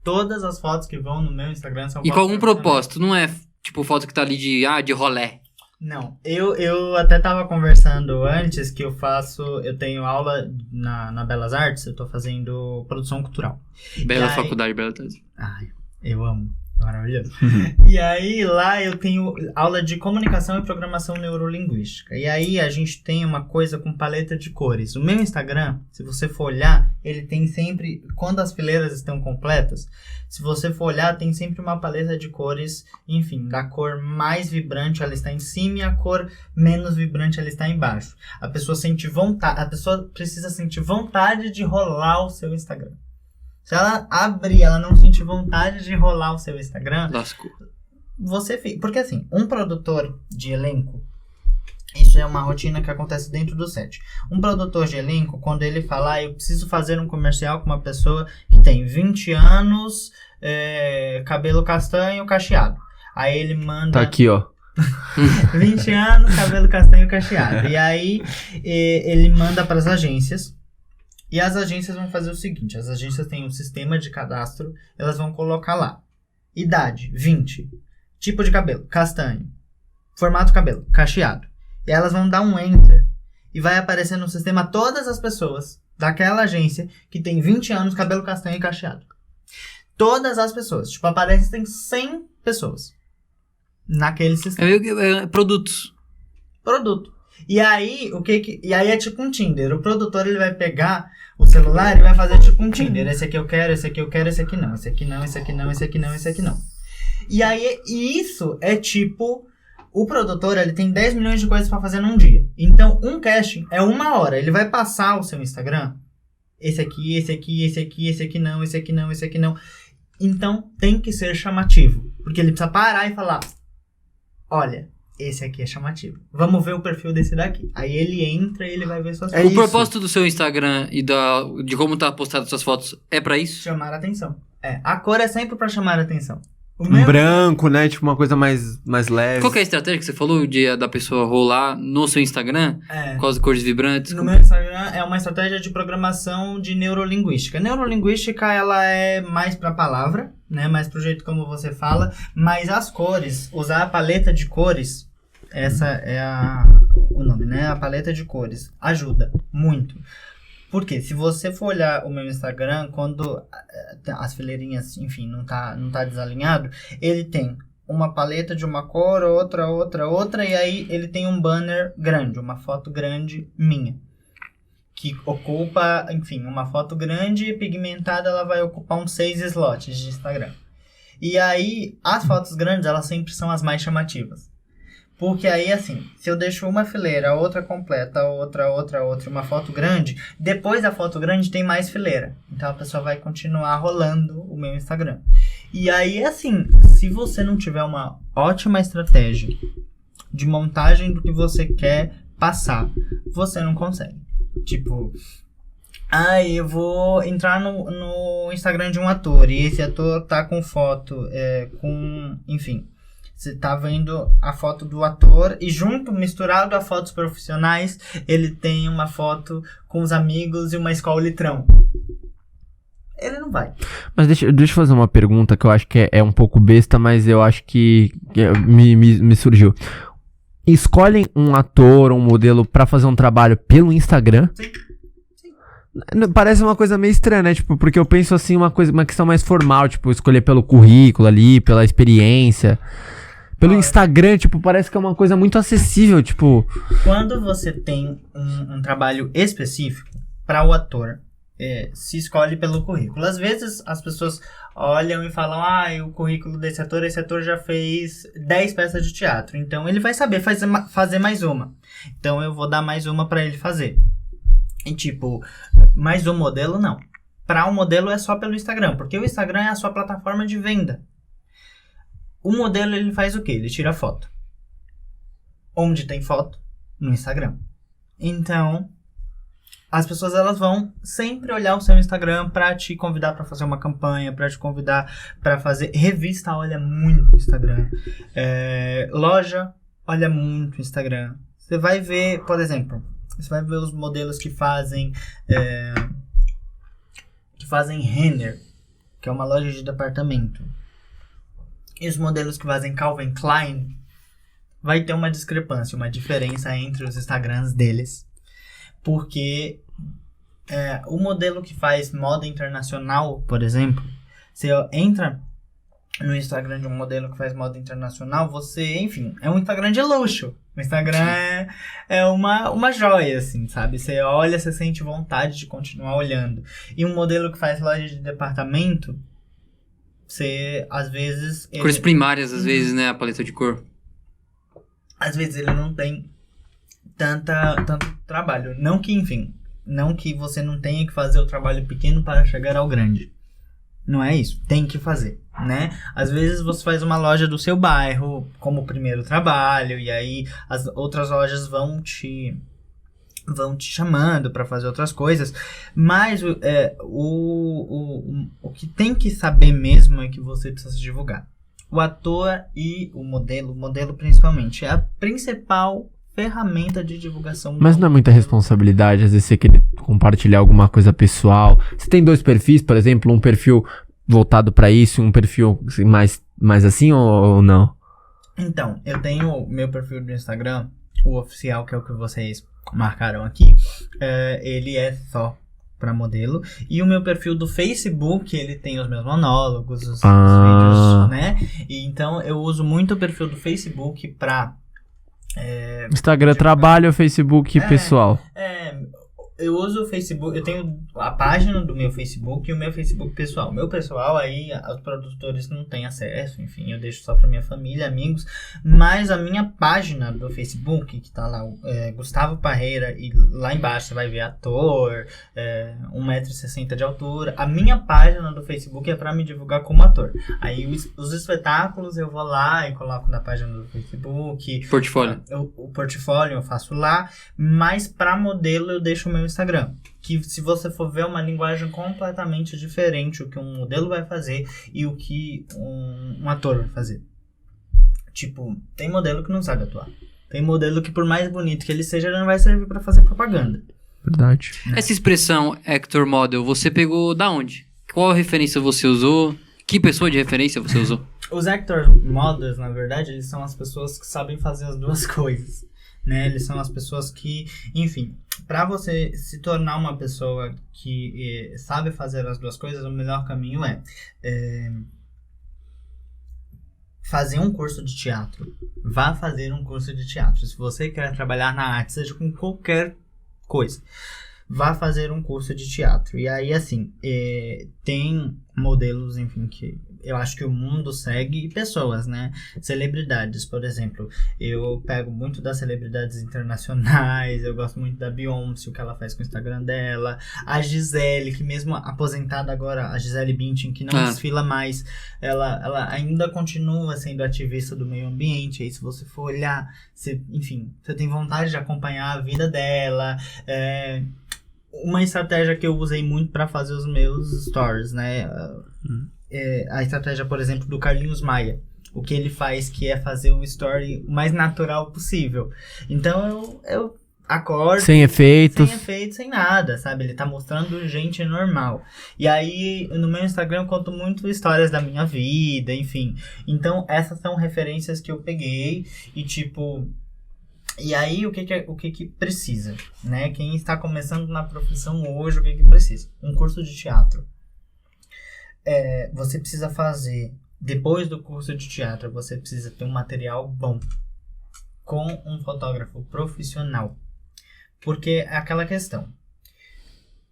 Speaker 3: Todas as fotos que vão no meu Instagram são
Speaker 1: E
Speaker 3: fotos
Speaker 1: com algum
Speaker 3: profissionais.
Speaker 1: propósito. Não é tipo foto que tá ali de rolé.
Speaker 3: Não, eu até tava conversando antes que eu tenho aula na Belas Artes, eu tô fazendo produção cultural.
Speaker 1: Bela
Speaker 3: E aí-
Speaker 1: faculdade, Bela Artes.
Speaker 3: Ai, eu amo, é maravilhoso. E aí lá eu tenho aula de comunicação e programação neurolinguística. E aí a gente tem uma coisa com paleta de cores. O meu Instagram, se você for olhar, ele tem sempre, quando as fileiras estão completas, se você for olhar, tem sempre uma paleta de cores, enfim, da cor mais vibrante ela está em cima e a cor menos vibrante ela está embaixo. A pessoa sente vontade, a pessoa precisa sentir vontade de rolar o seu Instagram. Se ela abrir, ela não sentir vontade de rolar o seu Instagram,
Speaker 1: Lascou.
Speaker 3: você fica... Porque assim, um produtor de elenco, isso é uma rotina que acontece dentro do set. Um produtor de elenco, quando ele fala, eu preciso fazer um comercial com uma pessoa que tem 20 anos, cabelo castanho, cacheado. Aí ele manda...
Speaker 2: Tá aqui, ó.
Speaker 3: 20 anos, cabelo castanho, cacheado. E aí ele manda para as agências. E as agências vão fazer o seguinte, as agências têm um sistema de cadastro, elas vão colocar lá, idade, 20, tipo de cabelo, castanho, formato cabelo, cacheado. E elas vão dar um enter e vai aparecer no sistema todas as pessoas daquela agência que tem 20 anos, cabelo castanho e cacheado. Todas as pessoas, tipo, aparecem 100 pessoas naquele sistema.
Speaker 1: Produtos.
Speaker 3: Produto. E aí, e aí é tipo um Tinder. O produtor, ele vai pegar o celular e vai fazer tipo um Tinder. Esse aqui eu quero, esse aqui eu quero, esse aqui não. Esse aqui não, esse aqui não, esse aqui não, esse aqui não. E aí, isso é tipo... O produtor, ele tem 10 milhões de coisas pra fazer num dia. Então, um casting é 1 hora. Ele vai passar o seu Instagram. Esse aqui, esse aqui, esse aqui, esse aqui não, esse aqui não, esse aqui não. Então, tem que ser chamativo. Porque ele precisa parar e falar... Olha... Esse aqui é chamativo. Vamos ver o perfil desse daqui. Aí ele entra e ele vai ver suas fotos.
Speaker 1: O propósito do seu Instagram e de como tá postado suas fotos é pra isso?
Speaker 3: Chamar a atenção. A cor é sempre pra chamar a atenção.
Speaker 2: Um branco, né? Tipo uma coisa mais leve.
Speaker 1: Qual que é a estratégia que você falou da pessoa rolar no seu Instagram? Com as cores vibrantes?
Speaker 3: No meu Instagram é uma estratégia de programação de neurolinguística. Neurolinguística, ela é mais pra palavra, né? Mais pro jeito como você fala. Mas as cores, usar a paleta de cores... Essa é o nome, né? A paleta de cores. Ajuda muito. Porque se você for olhar o meu Instagram, quando as fileirinhas, enfim, não tá desalinhado, ele tem uma paleta de uma cor, outra, e aí ele tem um banner grande, uma foto grande minha. Que ocupa, enfim, uma foto grande e pigmentada, ela vai ocupar uns 6 slots de Instagram. E aí, as fotos grandes, elas sempre são as mais chamativas. Porque aí, assim, se eu deixo uma fileira, outra completa, outra, uma foto grande, depois da foto grande tem mais fileira. Então a pessoa vai continuar rolando o meu Instagram. E aí, assim, se você não tiver uma ótima estratégia de montagem do que você quer passar, você não consegue. Tipo, eu vou entrar no Instagram de um ator, e esse ator tá com foto, enfim... Você tá vendo a foto do ator e junto, misturado a fotos profissionais, ele tem uma foto com os amigos e uma escola litrão. Ele não vai.
Speaker 2: Mas deixa eu fazer uma pergunta que eu acho que é um pouco besta, mas eu acho que me surgiu. Escolhem um ator ou um modelo pra fazer um trabalho pelo Instagram?
Speaker 3: Sim.
Speaker 2: Parece uma coisa meio estranha, né? Tipo, porque eu penso assim, uma questão mais formal, tipo, escolher pelo currículo ali, pela experiência. Pelo Instagram, tipo, parece que é uma coisa muito acessível, tipo...
Speaker 3: Quando você tem um trabalho específico para o ator, se escolhe pelo currículo. Às vezes as pessoas olham e falam, o currículo esse ator já fez 10 peças de teatro, então ele vai saber fazer mais uma. Então eu vou dar mais uma para ele fazer. E tipo, mais um modelo não. Para um modelo é só pelo Instagram, porque o Instagram é a sua plataforma de venda. O modelo, ele faz o quê? Ele tira foto. Onde tem foto? No Instagram. Então, as pessoas elas vão sempre olhar o seu Instagram para te convidar para fazer uma campanha, para te convidar para fazer... Revista olha muito o Instagram. Loja olha muito o Instagram. Você vai ver, por exemplo, você vai ver os modelos que fazem Renner, que é uma loja de departamento. E os modelos que fazem Calvin Klein, vai ter uma discrepância, uma diferença entre os Instagrams deles. Porque o modelo que faz moda internacional, por exemplo, você entra no Instagram de um modelo que faz moda internacional, você, enfim, é um Instagram de luxo. O Instagram é uma joia, assim, sabe? Você olha, você sente vontade de continuar olhando. E um modelo que faz loja de departamento... Você, às vezes...
Speaker 1: Cores primárias, às vezes, né? A paleta de cor.
Speaker 3: Às vezes ele não tem tanto trabalho. Não que você não tenha que fazer o trabalho pequeno para chegar ao grande. Não é isso. Tem que fazer, né? Às vezes você faz uma loja do seu bairro como primeiro trabalho, e aí as outras lojas vão te chamando para fazer outras coisas, mas o que tem que saber mesmo é que você precisa se divulgar. O ator e o modelo principalmente, é a principal ferramenta de divulgação.
Speaker 2: Mas não é muita responsabilidade, às vezes você quer compartilhar alguma coisa pessoal. Você tem 2 perfis, por exemplo, um perfil voltado para isso e um perfil assim, mais assim ou não?
Speaker 3: Então, eu tenho meu perfil do Instagram, o oficial, que é o que vocês marcaram aqui, ele é só para modelo, e o meu perfil do Facebook, ele tem os meus monólogos, os vídeos, né, e então eu uso muito o perfil do Facebook para
Speaker 2: Instagram trabalho, Facebook pessoal.
Speaker 3: Eu uso o Facebook, eu tenho a página do meu Facebook e o meu Facebook pessoal. O meu pessoal aí, os produtores não têm acesso, enfim, eu deixo só pra minha família, amigos. Mas a minha página do Facebook, que tá lá, Gustavo Parreira, e lá embaixo você vai ver ator, 1,60 m de altura. A minha página do Facebook é pra me divulgar como ator. Aí os espetáculos eu vou lá e coloco na página do Facebook.
Speaker 1: Portfólio.
Speaker 3: O portfólio eu faço lá, mas pra modelo eu deixo o meu Instagram, que se você for ver é uma linguagem completamente diferente o que um modelo vai fazer e o que um ator vai fazer. Tipo, tem modelo que não sabe atuar. Tem modelo que por mais bonito que ele seja, ele não vai servir pra fazer propaganda.
Speaker 2: Verdade.
Speaker 1: Essa expressão actor model, você pegou da onde? Qual referência você usou? Que pessoa de referência você usou?
Speaker 3: Os actor models, na verdade, eles são as pessoas que sabem fazer as duas coisas, né? Eles são as pessoas que, enfim, para você se tornar uma pessoa que sabe fazer as duas coisas, o melhor caminho é fazer um curso de teatro. Vá fazer um curso de teatro. Se você quer trabalhar na arte, seja com qualquer coisa, vá fazer um curso de teatro. E aí, assim, tem modelos, enfim, que eu acho que o mundo segue pessoas, né? Celebridades, por exemplo. Eu pego muito das celebridades internacionais, eu gosto muito da Beyoncé, o que ela faz com o Instagram dela. A Gisele, que mesmo aposentada agora, a Gisele Bündchen, que não desfila mais, ela ainda continua sendo ativista do meio ambiente. Aí se você for olhar, você tem vontade de acompanhar a vida dela. Uma estratégia que eu usei muito para fazer os meus stories, né? A estratégia, por exemplo, do Carlinhos Maia. O que ele faz, que é fazer o story o mais natural possível. Então, eu acordo...
Speaker 2: Sem efeitos.
Speaker 3: Sem nada, sabe? Ele tá mostrando gente normal. E aí, no meu Instagram, eu conto muito histórias da minha vida, enfim. Então, essas são referências que eu peguei e, tipo... E aí, o que precisa, né? Quem está começando na profissão hoje, o que precisa? Um curso de teatro. Você precisa fazer, depois do curso de teatro, você precisa ter um material bom, com um fotógrafo profissional. Porque é aquela questão.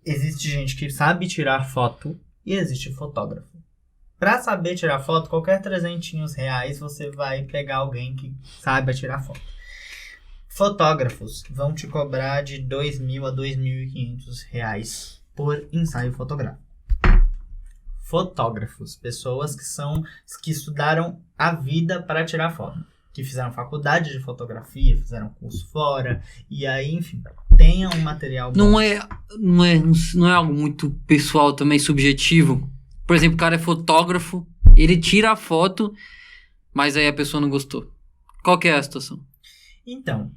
Speaker 3: Existe gente que sabe tirar foto e existe fotógrafo. Para saber tirar foto, qualquer R$300 você vai pegar alguém que saiba tirar foto. Fotógrafos vão te cobrar de R$2.000 a R$2.500 por ensaio fotográfico. Fotógrafos, pessoas que estudaram a vida para tirar foto, que fizeram faculdade de fotografia, fizeram curso fora, e aí, enfim, tenham um material bom.
Speaker 1: Não é algo muito pessoal também, subjetivo? Por exemplo, o cara é fotógrafo, ele tira a foto, mas aí a pessoa não gostou. Qual que é a situação?
Speaker 3: Então,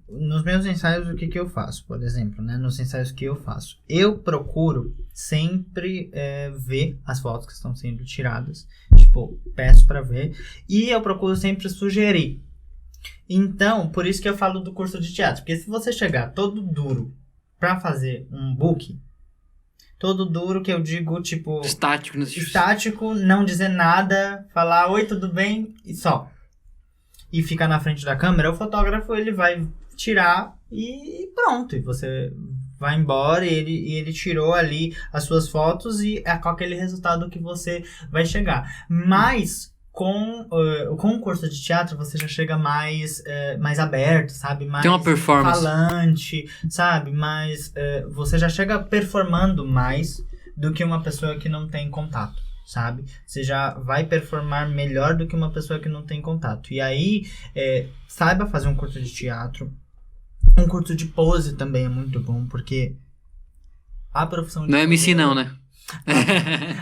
Speaker 3: nos meus ensaios, o que eu faço, por exemplo, né? Nos ensaios que eu faço, eu procuro sempre ver as fotos que estão sendo tiradas, tipo, peço pra ver, e eu procuro sempre sugerir. Então, por isso que eu falo do curso de teatro, porque se você chegar todo duro pra fazer um book, todo duro que eu digo, tipo... Estático, não dizer nada, falar, oi, tudo bem, e só. E ficar na frente da câmera, o fotógrafo ele vai tirar e pronto. E você vai embora e ele tirou ali as suas fotos e é com aquele resultado que você vai chegar. Mas com o curso de teatro você já chega mais aberto, sabe? Mais
Speaker 1: tem uma performance.
Speaker 3: Falante, sabe? Você já chega performando mais do que uma pessoa que não tem contato. Sabe? Você já vai performar melhor do que uma pessoa que não tem contato. E aí, saiba fazer um curso de teatro. Um curso de pose também é muito bom, porque a profissão de...
Speaker 1: Não é MC não, né?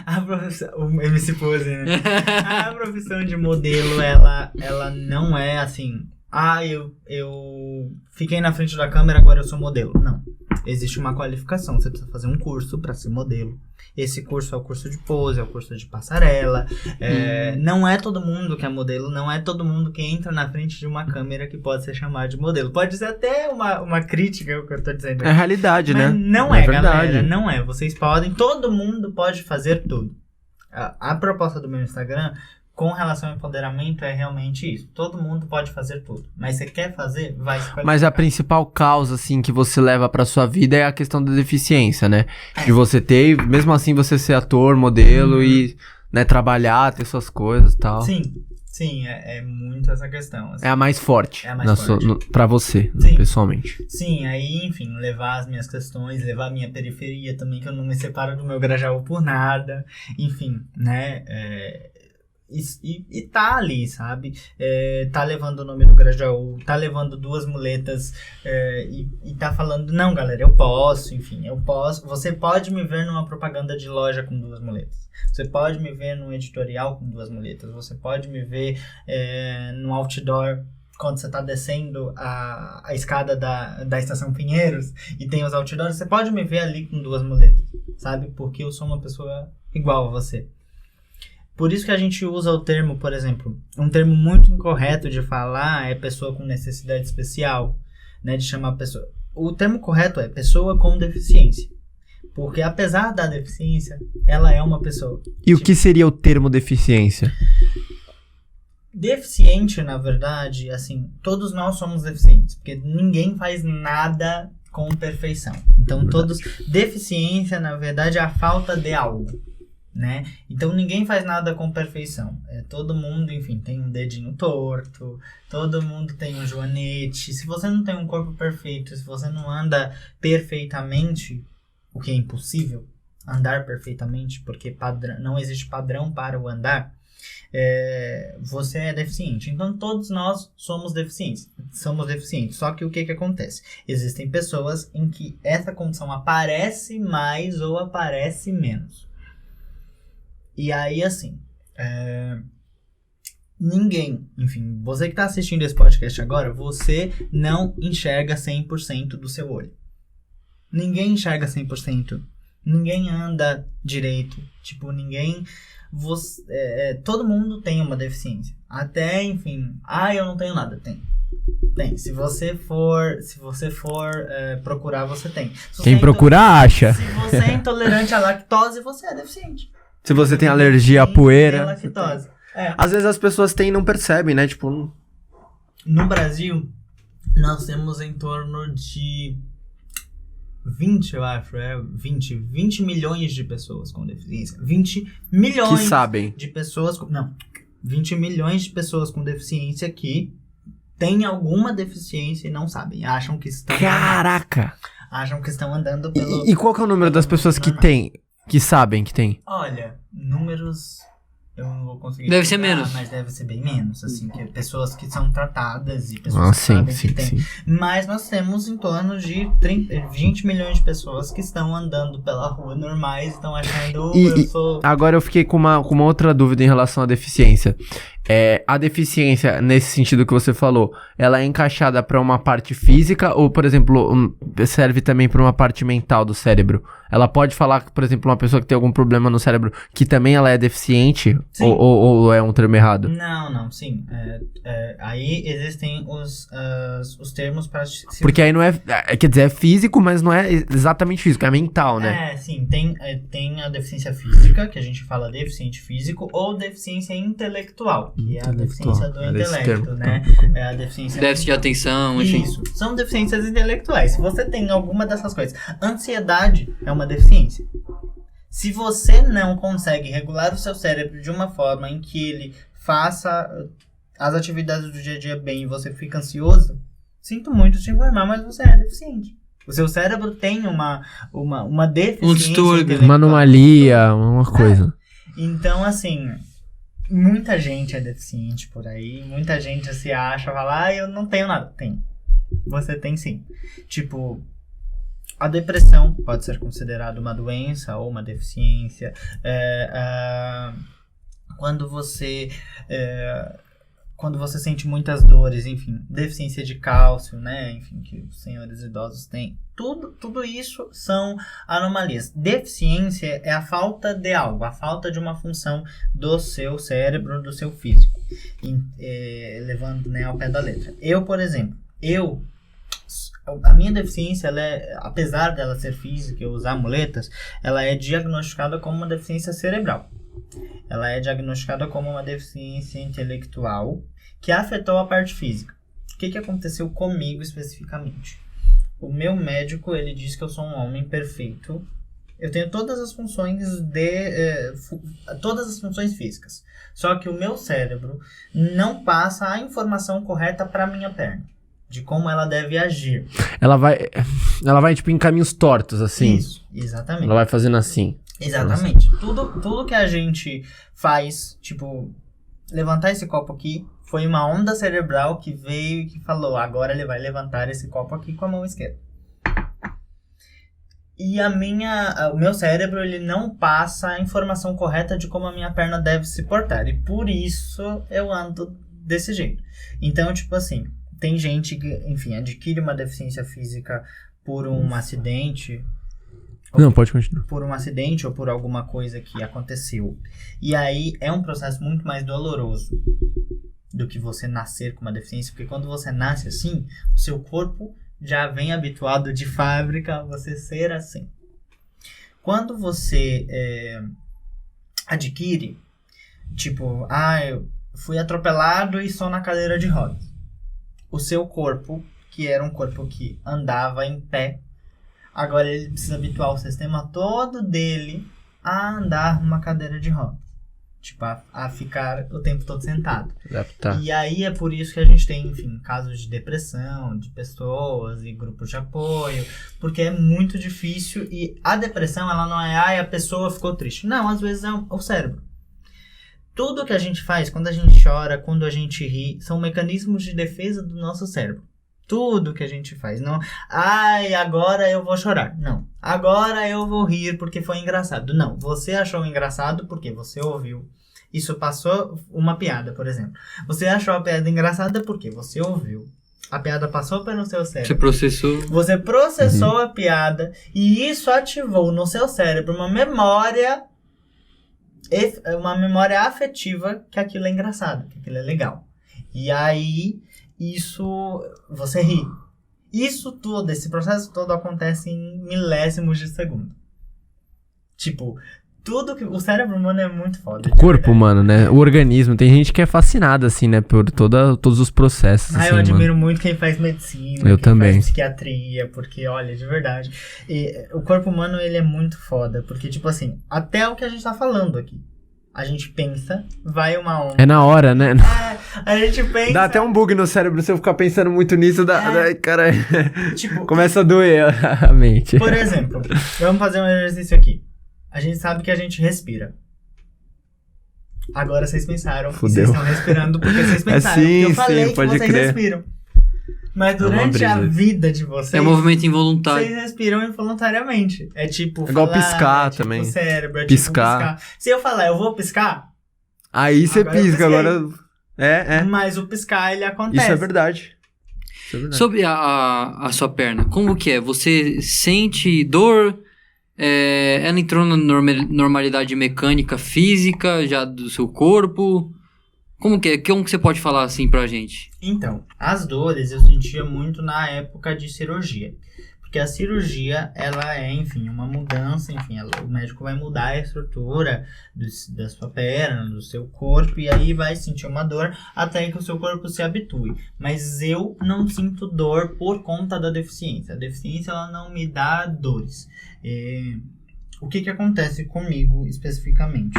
Speaker 3: A profissão... O MC Pose, né? A profissão de modelo, ela não é assim... eu fiquei na frente da câmera, agora eu sou modelo. Não. Existe uma qualificação. Você precisa fazer um curso para ser modelo. Esse curso é o curso de pose, é o curso de passarela. Não é todo mundo que é modelo, não é todo mundo que entra na frente de uma câmera que pode ser chamado de modelo. Pode ser até uma crítica o que eu tô dizendo aqui.
Speaker 2: É realidade,
Speaker 3: mas
Speaker 2: né?
Speaker 3: Não é verdade. Galera, não é. Vocês podem, todo mundo pode fazer tudo. A proposta do meu Instagram, com relação ao empoderamento, é realmente isso. Todo mundo pode fazer tudo. Mas você quer fazer, vai se qualificar.
Speaker 2: Mas a principal causa, assim, que você leva pra sua vida é a questão da deficiência, né? De você ter, mesmo assim, você ser ator, modelo e, né, trabalhar, ter suas coisas e tal.
Speaker 3: Sim, é muito essa questão. Assim.
Speaker 2: É a mais forte.
Speaker 3: É a mais forte.
Speaker 2: Pra você, pessoalmente.
Speaker 3: Sim, aí, enfim, levar as minhas questões, levar a minha periferia também, que eu não me separo do meu Grajaú por nada. Enfim, né? E tá ali, sabe? Tá levando o nome do Grajaú, tá levando 2 muletas e tá falando, não, galera, eu posso, enfim, eu posso. Você pode me ver numa propaganda de loja com 2 muletas. Você pode me ver num editorial com 2 muletas. Você pode me ver no outdoor quando você tá descendo a escada da Estação Pinheiros e tem os outdoors. Você pode me ver ali com 2 muletas, sabe? Porque eu sou uma pessoa igual a você. Por isso que a gente usa o termo, por exemplo, um termo muito incorreto de falar é pessoa com necessidade especial, né, de chamar a pessoa. O termo correto é pessoa com deficiência, porque apesar da deficiência, ela é uma pessoa.
Speaker 2: E o que seria o termo deficiência?
Speaker 3: Deficiente, na verdade, assim, todos nós somos deficientes, porque ninguém faz nada com perfeição. Então, deficiência, na verdade, é a falta de algo. né? Então ninguém faz nada com perfeição. Todo mundo, enfim, tem um dedinho torto, todo mundo tem um joanete. Se você não tem um corpo perfeito, se você não anda perfeitamente, o que é impossível, andar perfeitamente, porque não existe padrão para o andar, você é deficiente. Então todos nós somos deficientes. Só que o que acontece? Existem pessoas em que essa condição aparece mais ou aparece menos. E aí, assim, ninguém, enfim, você que está assistindo esse podcast agora, você não enxerga 100% do seu olho. Ninguém enxerga 100%. Ninguém anda direito. Tipo, todo mundo tem uma deficiência. Até, enfim, eu não tenho nada. Tem. Se você for procurar, você tem.
Speaker 2: Quem procura, acha.
Speaker 3: Se você é intolerante à lactose, você é deficiente.
Speaker 2: Se você tem alergia à poeira.
Speaker 3: Lactose.
Speaker 2: Às vezes as pessoas têm e não percebem, né? Tipo...
Speaker 3: No Brasil, nós temos em torno de 20, eu acho, 20 milhões de pessoas com deficiência. 20 milhões
Speaker 2: que sabem.
Speaker 3: De pessoas com... Não, 20 milhões de pessoas com deficiência que têm alguma deficiência e não sabem. Acham que estão...
Speaker 2: Caraca!
Speaker 3: Acham que estão andando pelo...
Speaker 2: E qual que é o número das pessoas que têm, que sabem que tem?
Speaker 3: Olha, números... Eu não vou conseguir...
Speaker 1: Deve ser menos.
Speaker 3: Mas deve ser bem menos, assim, que pessoas que são tratadas e pessoas que sabem que tem.
Speaker 2: Sim.
Speaker 3: Mas nós temos em torno de 20 milhões de pessoas que estão andando pela rua normais, estão achando...
Speaker 2: Agora eu fiquei com uma outra dúvida em relação à deficiência. A deficiência, nesse sentido que você falou, ela é encaixada para uma parte física ou, por exemplo, serve também para uma parte mental do cérebro? Ela pode falar, por exemplo, uma pessoa que tem algum problema no cérebro, que também ela é deficiente? Ou é um termo errado?
Speaker 3: Não, sim. Aí existem os termos para...
Speaker 2: Porque aí não quer dizer, é físico, mas não é exatamente físico, é mental, né?
Speaker 3: Sim, tem a deficiência física, que a gente fala deficiente físico, ou deficiência intelectual, que é a deficiência do intelecto, né? É a deficiência...
Speaker 1: Déficit de atenção, enfim.
Speaker 3: Isso, são deficiências intelectuais. Se você tem alguma dessas coisas, ansiedade é uma deficiência. Se você não consegue regular o seu cérebro de uma forma em que ele faça as atividades do dia a dia bem e você fica ansioso, sinto muito te informar, mas você é deficiente. O seu cérebro tem uma deficiência.
Speaker 1: Um distúrbio.
Speaker 2: Uma anomalia, uma coisa.
Speaker 3: Então, assim, muita gente é deficiente por aí, muita gente se acha, fala, eu não tenho nada. Tem. Você tem sim. Tipo... A depressão pode ser considerada uma doença ou uma deficiência. Quando você sente muitas dores, enfim, deficiência de cálcio, né? Enfim, que os senhores idosos têm. Tudo isso são anomalias. Deficiência é a falta de algo, a falta de uma função do seu cérebro, do seu físico. Levando, né, ao pé da letra. Eu, por exemplo, a minha deficiência, apesar dela ser física e eu usar muletas, ela é diagnosticada como uma deficiência cerebral. Ela é diagnosticada como uma deficiência intelectual que afetou a parte física. O que aconteceu comigo especificamente? O meu médico, ele diz que eu sou um homem perfeito. Eu tenho todas as funções todas as funções físicas. Só que o meu cérebro não passa a informação correta para a minha perna. De como ela deve agir.
Speaker 2: Ela vai tipo em caminhos tortos, assim.
Speaker 3: Isso, exatamente.
Speaker 2: Ela vai fazendo assim.
Speaker 3: Exatamente. Tudo que a gente faz, tipo, levantar esse copo aqui, foi uma onda cerebral que veio e que falou, agora ele vai levantar esse copo aqui com a mão esquerda. E o meu cérebro, ele não passa a informação correta de como a minha perna deve se portar. E por isso eu ando desse jeito. Então, tipo assim... Tem gente que, enfim, adquire uma deficiência física por um acidente.
Speaker 2: Não, pode continuar.
Speaker 3: Por um acidente ou por alguma coisa que aconteceu. E aí é um processo muito mais doloroso do que você nascer com uma deficiência. Porque quando você nasce assim, o seu corpo já vem habituado de fábrica a você ser assim. Quando você adquire, tipo, eu fui atropelado e estou na cadeira de rodas. O seu corpo, que era um corpo que andava em pé, agora ele precisa habituar o sistema todo dele a andar numa cadeira de rodas. Tipo, a ficar o tempo todo sentado.
Speaker 2: Adaptar.
Speaker 3: E aí é por isso que a gente tem, enfim, casos de depressão, de pessoas e grupos de apoio, porque é muito difícil e a depressão, ela não é, a pessoa ficou triste. Não, às vezes é o cérebro. Tudo que a gente faz, quando a gente chora, quando a gente ri, são mecanismos de defesa do nosso cérebro. Tudo que a gente faz. Não, agora eu vou chorar. Não. Agora eu vou rir porque foi engraçado. Não. Você achou engraçado porque você ouviu. Isso passou uma piada, por exemplo. Você achou a piada engraçada porque você ouviu. A piada passou pelo seu cérebro.
Speaker 1: Você processou.
Speaker 3: Você processou a piada e isso ativou no seu cérebro uma memória afetiva que aquilo é engraçado, que aquilo é legal. E aí... isso, você ri. Isso tudo, esse processo todo acontece em milésimos de segundo. Tipo, tudo que... o cérebro humano é muito foda.
Speaker 2: O corpo humano, né? O organismo. Tem gente que é fascinada, assim, né? Por todos os processos, assim,
Speaker 3: eu admiro muito quem faz medicina.
Speaker 2: Eu também.
Speaker 3: Faz psiquiatria, porque, olha, de verdade. E o corpo humano, ele é muito foda. Porque, tipo assim, até o que a gente tá falando aqui. A gente pensa, vai uma onda.
Speaker 2: É na hora, né?
Speaker 3: A gente pensa...
Speaker 2: Dá até um bug no cérebro se eu ficar pensando muito nisso. Ai, caralho.
Speaker 3: Tipo,
Speaker 2: começa a doer a mente.
Speaker 3: Por exemplo, vamos fazer um exercício aqui. A gente sabe que a gente respira. Agora vocês pensaram.
Speaker 2: Fudeu.
Speaker 3: Vocês estão respirando porque vocês pensaram.
Speaker 2: Sim,
Speaker 3: porque eu falei
Speaker 2: sim,
Speaker 3: que
Speaker 2: pode
Speaker 3: vocês
Speaker 2: crer.
Speaker 3: respiram. Mas durante a vida de vocês...
Speaker 1: É movimento involuntário.
Speaker 3: Vocês respiram involuntariamente. É tipo...
Speaker 2: É igual
Speaker 3: falar,
Speaker 2: piscar
Speaker 3: é tipo
Speaker 2: também.
Speaker 3: o cérebro, é
Speaker 2: Piscar.
Speaker 3: tipo piscar. Se eu falar, eu vou piscar...
Speaker 2: Aí você
Speaker 3: Agora eu
Speaker 2: pisca,
Speaker 3: pisquei.
Speaker 2: agora... É.
Speaker 3: Mas o piscar, ele acontece.
Speaker 2: Isso é verdade.
Speaker 1: Sobre a sua perna, como que é? Você sente dor? Ela entrou na normalidade mecânica, física, já do seu corpo? Como que é? Como que você pode falar assim pra gente?
Speaker 3: Então, as dores eu sentia muito na época de cirurgia. Porque a cirurgia, ela é, enfim, uma mudança, enfim, o médico vai mudar a estrutura da sua perna, do seu corpo, e aí vai sentir uma dor até que o seu corpo se habitue. Mas eu não sinto dor por conta da deficiência. A deficiência, ela não me dá dores. O que acontece comigo especificamente?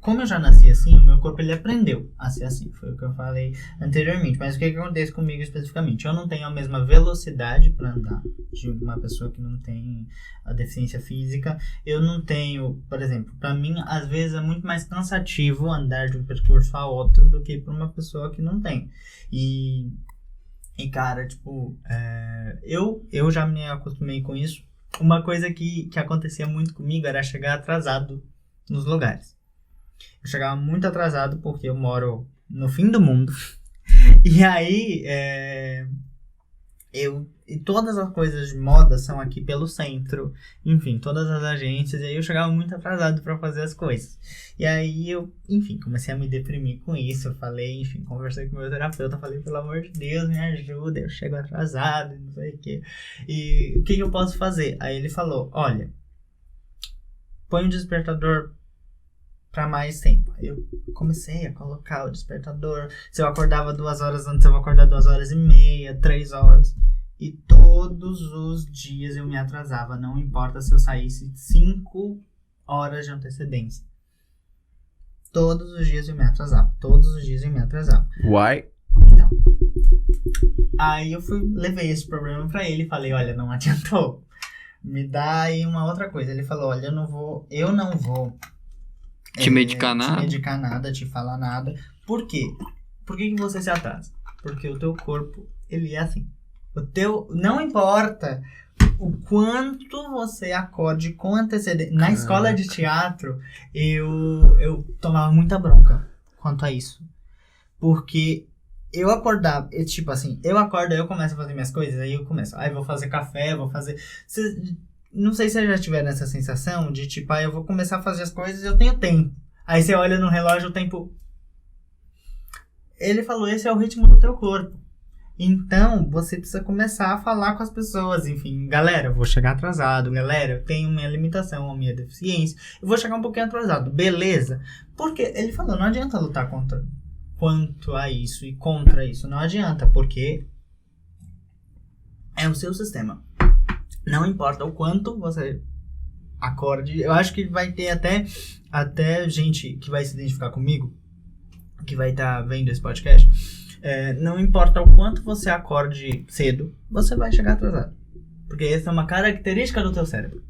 Speaker 3: Como eu já nasci assim, o meu corpo ele aprendeu a ser assim. Foi o que eu falei anteriormente. Mas o que acontece comigo especificamente? Eu não tenho a mesma velocidade para andar de uma pessoa que não tem a deficiência física. Eu não tenho, por exemplo, para mim, às vezes é muito mais cansativo andar de um percurso a outro do que para uma pessoa que não tem. E cara, tipo, eu já me acostumei com isso. Uma coisa que acontecia muito comigo era chegar atrasado nos lugares. Eu chegava muito atrasado porque eu moro no fim do mundo. E aí, e todas as coisas de moda são aqui pelo centro. Enfim, todas as agências. E aí eu chegava muito atrasado para fazer as coisas. E aí eu, enfim, comecei a me deprimir com isso. Eu falei, enfim, conversei com o meu terapeuta. Falei, pelo amor de Deus, me ajuda. Eu chego atrasado, não sei o quê. E o que eu posso fazer? Aí ele falou, olha, põe um despertador para mais tempo. Aí eu comecei a colocar o despertador. Se eu acordava 2 horas antes, eu vou acordar 2h30, 3 horas. E todos os dias eu me atrasava. Não importa se eu saísse 5 horas de antecedência. Todos os dias eu me atrasava.
Speaker 2: Why?
Speaker 3: Então. Aí eu levei esse problema pra ele e falei, olha, não adiantou. Me dá aí uma outra coisa. Ele falou, olha, eu não vou
Speaker 1: te medicar nada.
Speaker 3: Te medicar nada, te falar nada. Por quê? Por que você se atrasa? Porque o teu corpo, ele é assim. Não importa o quanto você acorde com antecedência. Na escola de teatro, eu tomava muita bronca quanto a isso. Porque eu acordava, tipo assim, eu acordo, eu começo a fazer minhas coisas, aí eu começo, vou fazer café, vou fazer... Não sei se vocês já tiveram essa sensação de tipo, eu vou começar a fazer as coisas e eu tenho tempo. Aí você olha no relógio, o tempo... Ele falou, esse é o ritmo do teu corpo. Então, você precisa começar a falar com as pessoas. Enfim, galera, eu vou chegar atrasado. Galera, eu tenho minha limitação, a minha deficiência. Eu vou chegar um pouquinho atrasado. Beleza? Porque ele falou, não adianta lutar quanto a isso e contra isso. Não adianta, porque é o seu sistema. Não importa o quanto você acorde. Eu acho que vai ter até gente que vai se identificar comigo, que vai estar vendo esse podcast. Não importa o quanto você acorde cedo, você vai chegar atrasado. Porque essa é uma característica do teu cérebro.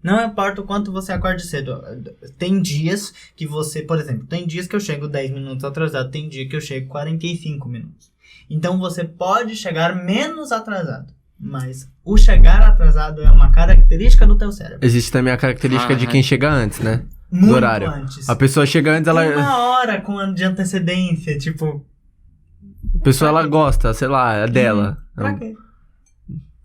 Speaker 3: Não importa o quanto você acorde cedo. Tem dias que você, por exemplo, tem dias que eu chego 10 minutos atrasado, tem dia que eu chego 45 minutos. Então você pode chegar menos atrasado. Mas o chegar atrasado é uma característica do teu cérebro.
Speaker 2: Existe também a característica de quem chega antes, né?
Speaker 3: Muito
Speaker 2: do horário.
Speaker 3: Antes.
Speaker 2: A pessoa chega antes, ela...
Speaker 3: Uma hora de antecedência, tipo...
Speaker 2: A pessoa, ela gosta, sei lá, é dela.
Speaker 3: Pra quê?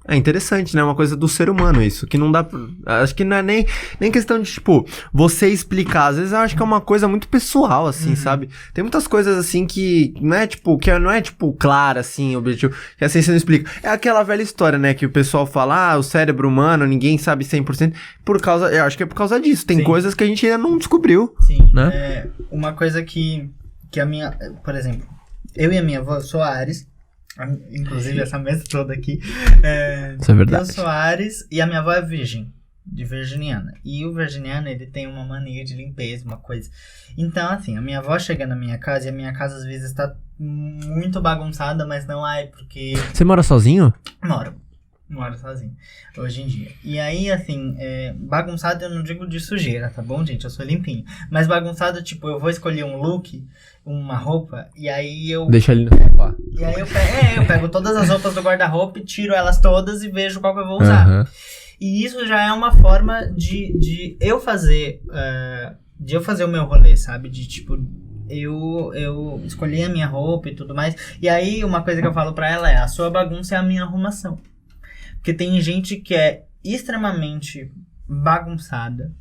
Speaker 2: É interessante, né? Uma coisa do ser humano isso, que não dá... Acho que não é nem questão de, tipo, você explicar. Às vezes eu acho que é uma coisa muito pessoal, assim, sabe? Tem muitas coisas, assim, que não é, tipo, clara, assim, objetivo. Que assim você não explica. É aquela velha história, né? Que o pessoal fala, o cérebro humano, ninguém sabe 100%. Eu acho que é por causa disso. Tem coisas que a gente ainda não descobriu.
Speaker 3: Sim.
Speaker 2: Né?
Speaker 3: Uma coisa que a minha... Por exemplo, eu e a minha avó, eu sou a Ares. Inclusive essa mesa toda aqui.
Speaker 2: Isso é verdade.
Speaker 3: Eu sou Ares e a minha avó é virgem, de virginiana. E o virginiano, ele tem uma mania de limpeza, uma coisa. Então, assim, a minha avó chega na minha casa e a minha casa às vezes tá muito bagunçada, mas não porque...
Speaker 2: Você mora sozinho?
Speaker 3: Moro sozinho, hoje em dia. E aí, assim, bagunçado eu não digo de sujeira, tá bom, gente? Eu sou limpinho. Mas bagunçado, tipo, eu vou escolher um look, uma roupa, e aí eu...
Speaker 2: Deixa ele no sofá.
Speaker 3: E aí eu pego todas as roupas do guarda-roupa e tiro elas todas e vejo qual que eu vou usar. E isso já é uma forma de eu fazer o meu rolê, sabe? De, tipo... Eu escolhi a minha roupa e tudo mais. E aí, uma coisa que eu falo pra ela a sua bagunça é a minha arrumação. Porque tem gente que é extremamente bagunçada.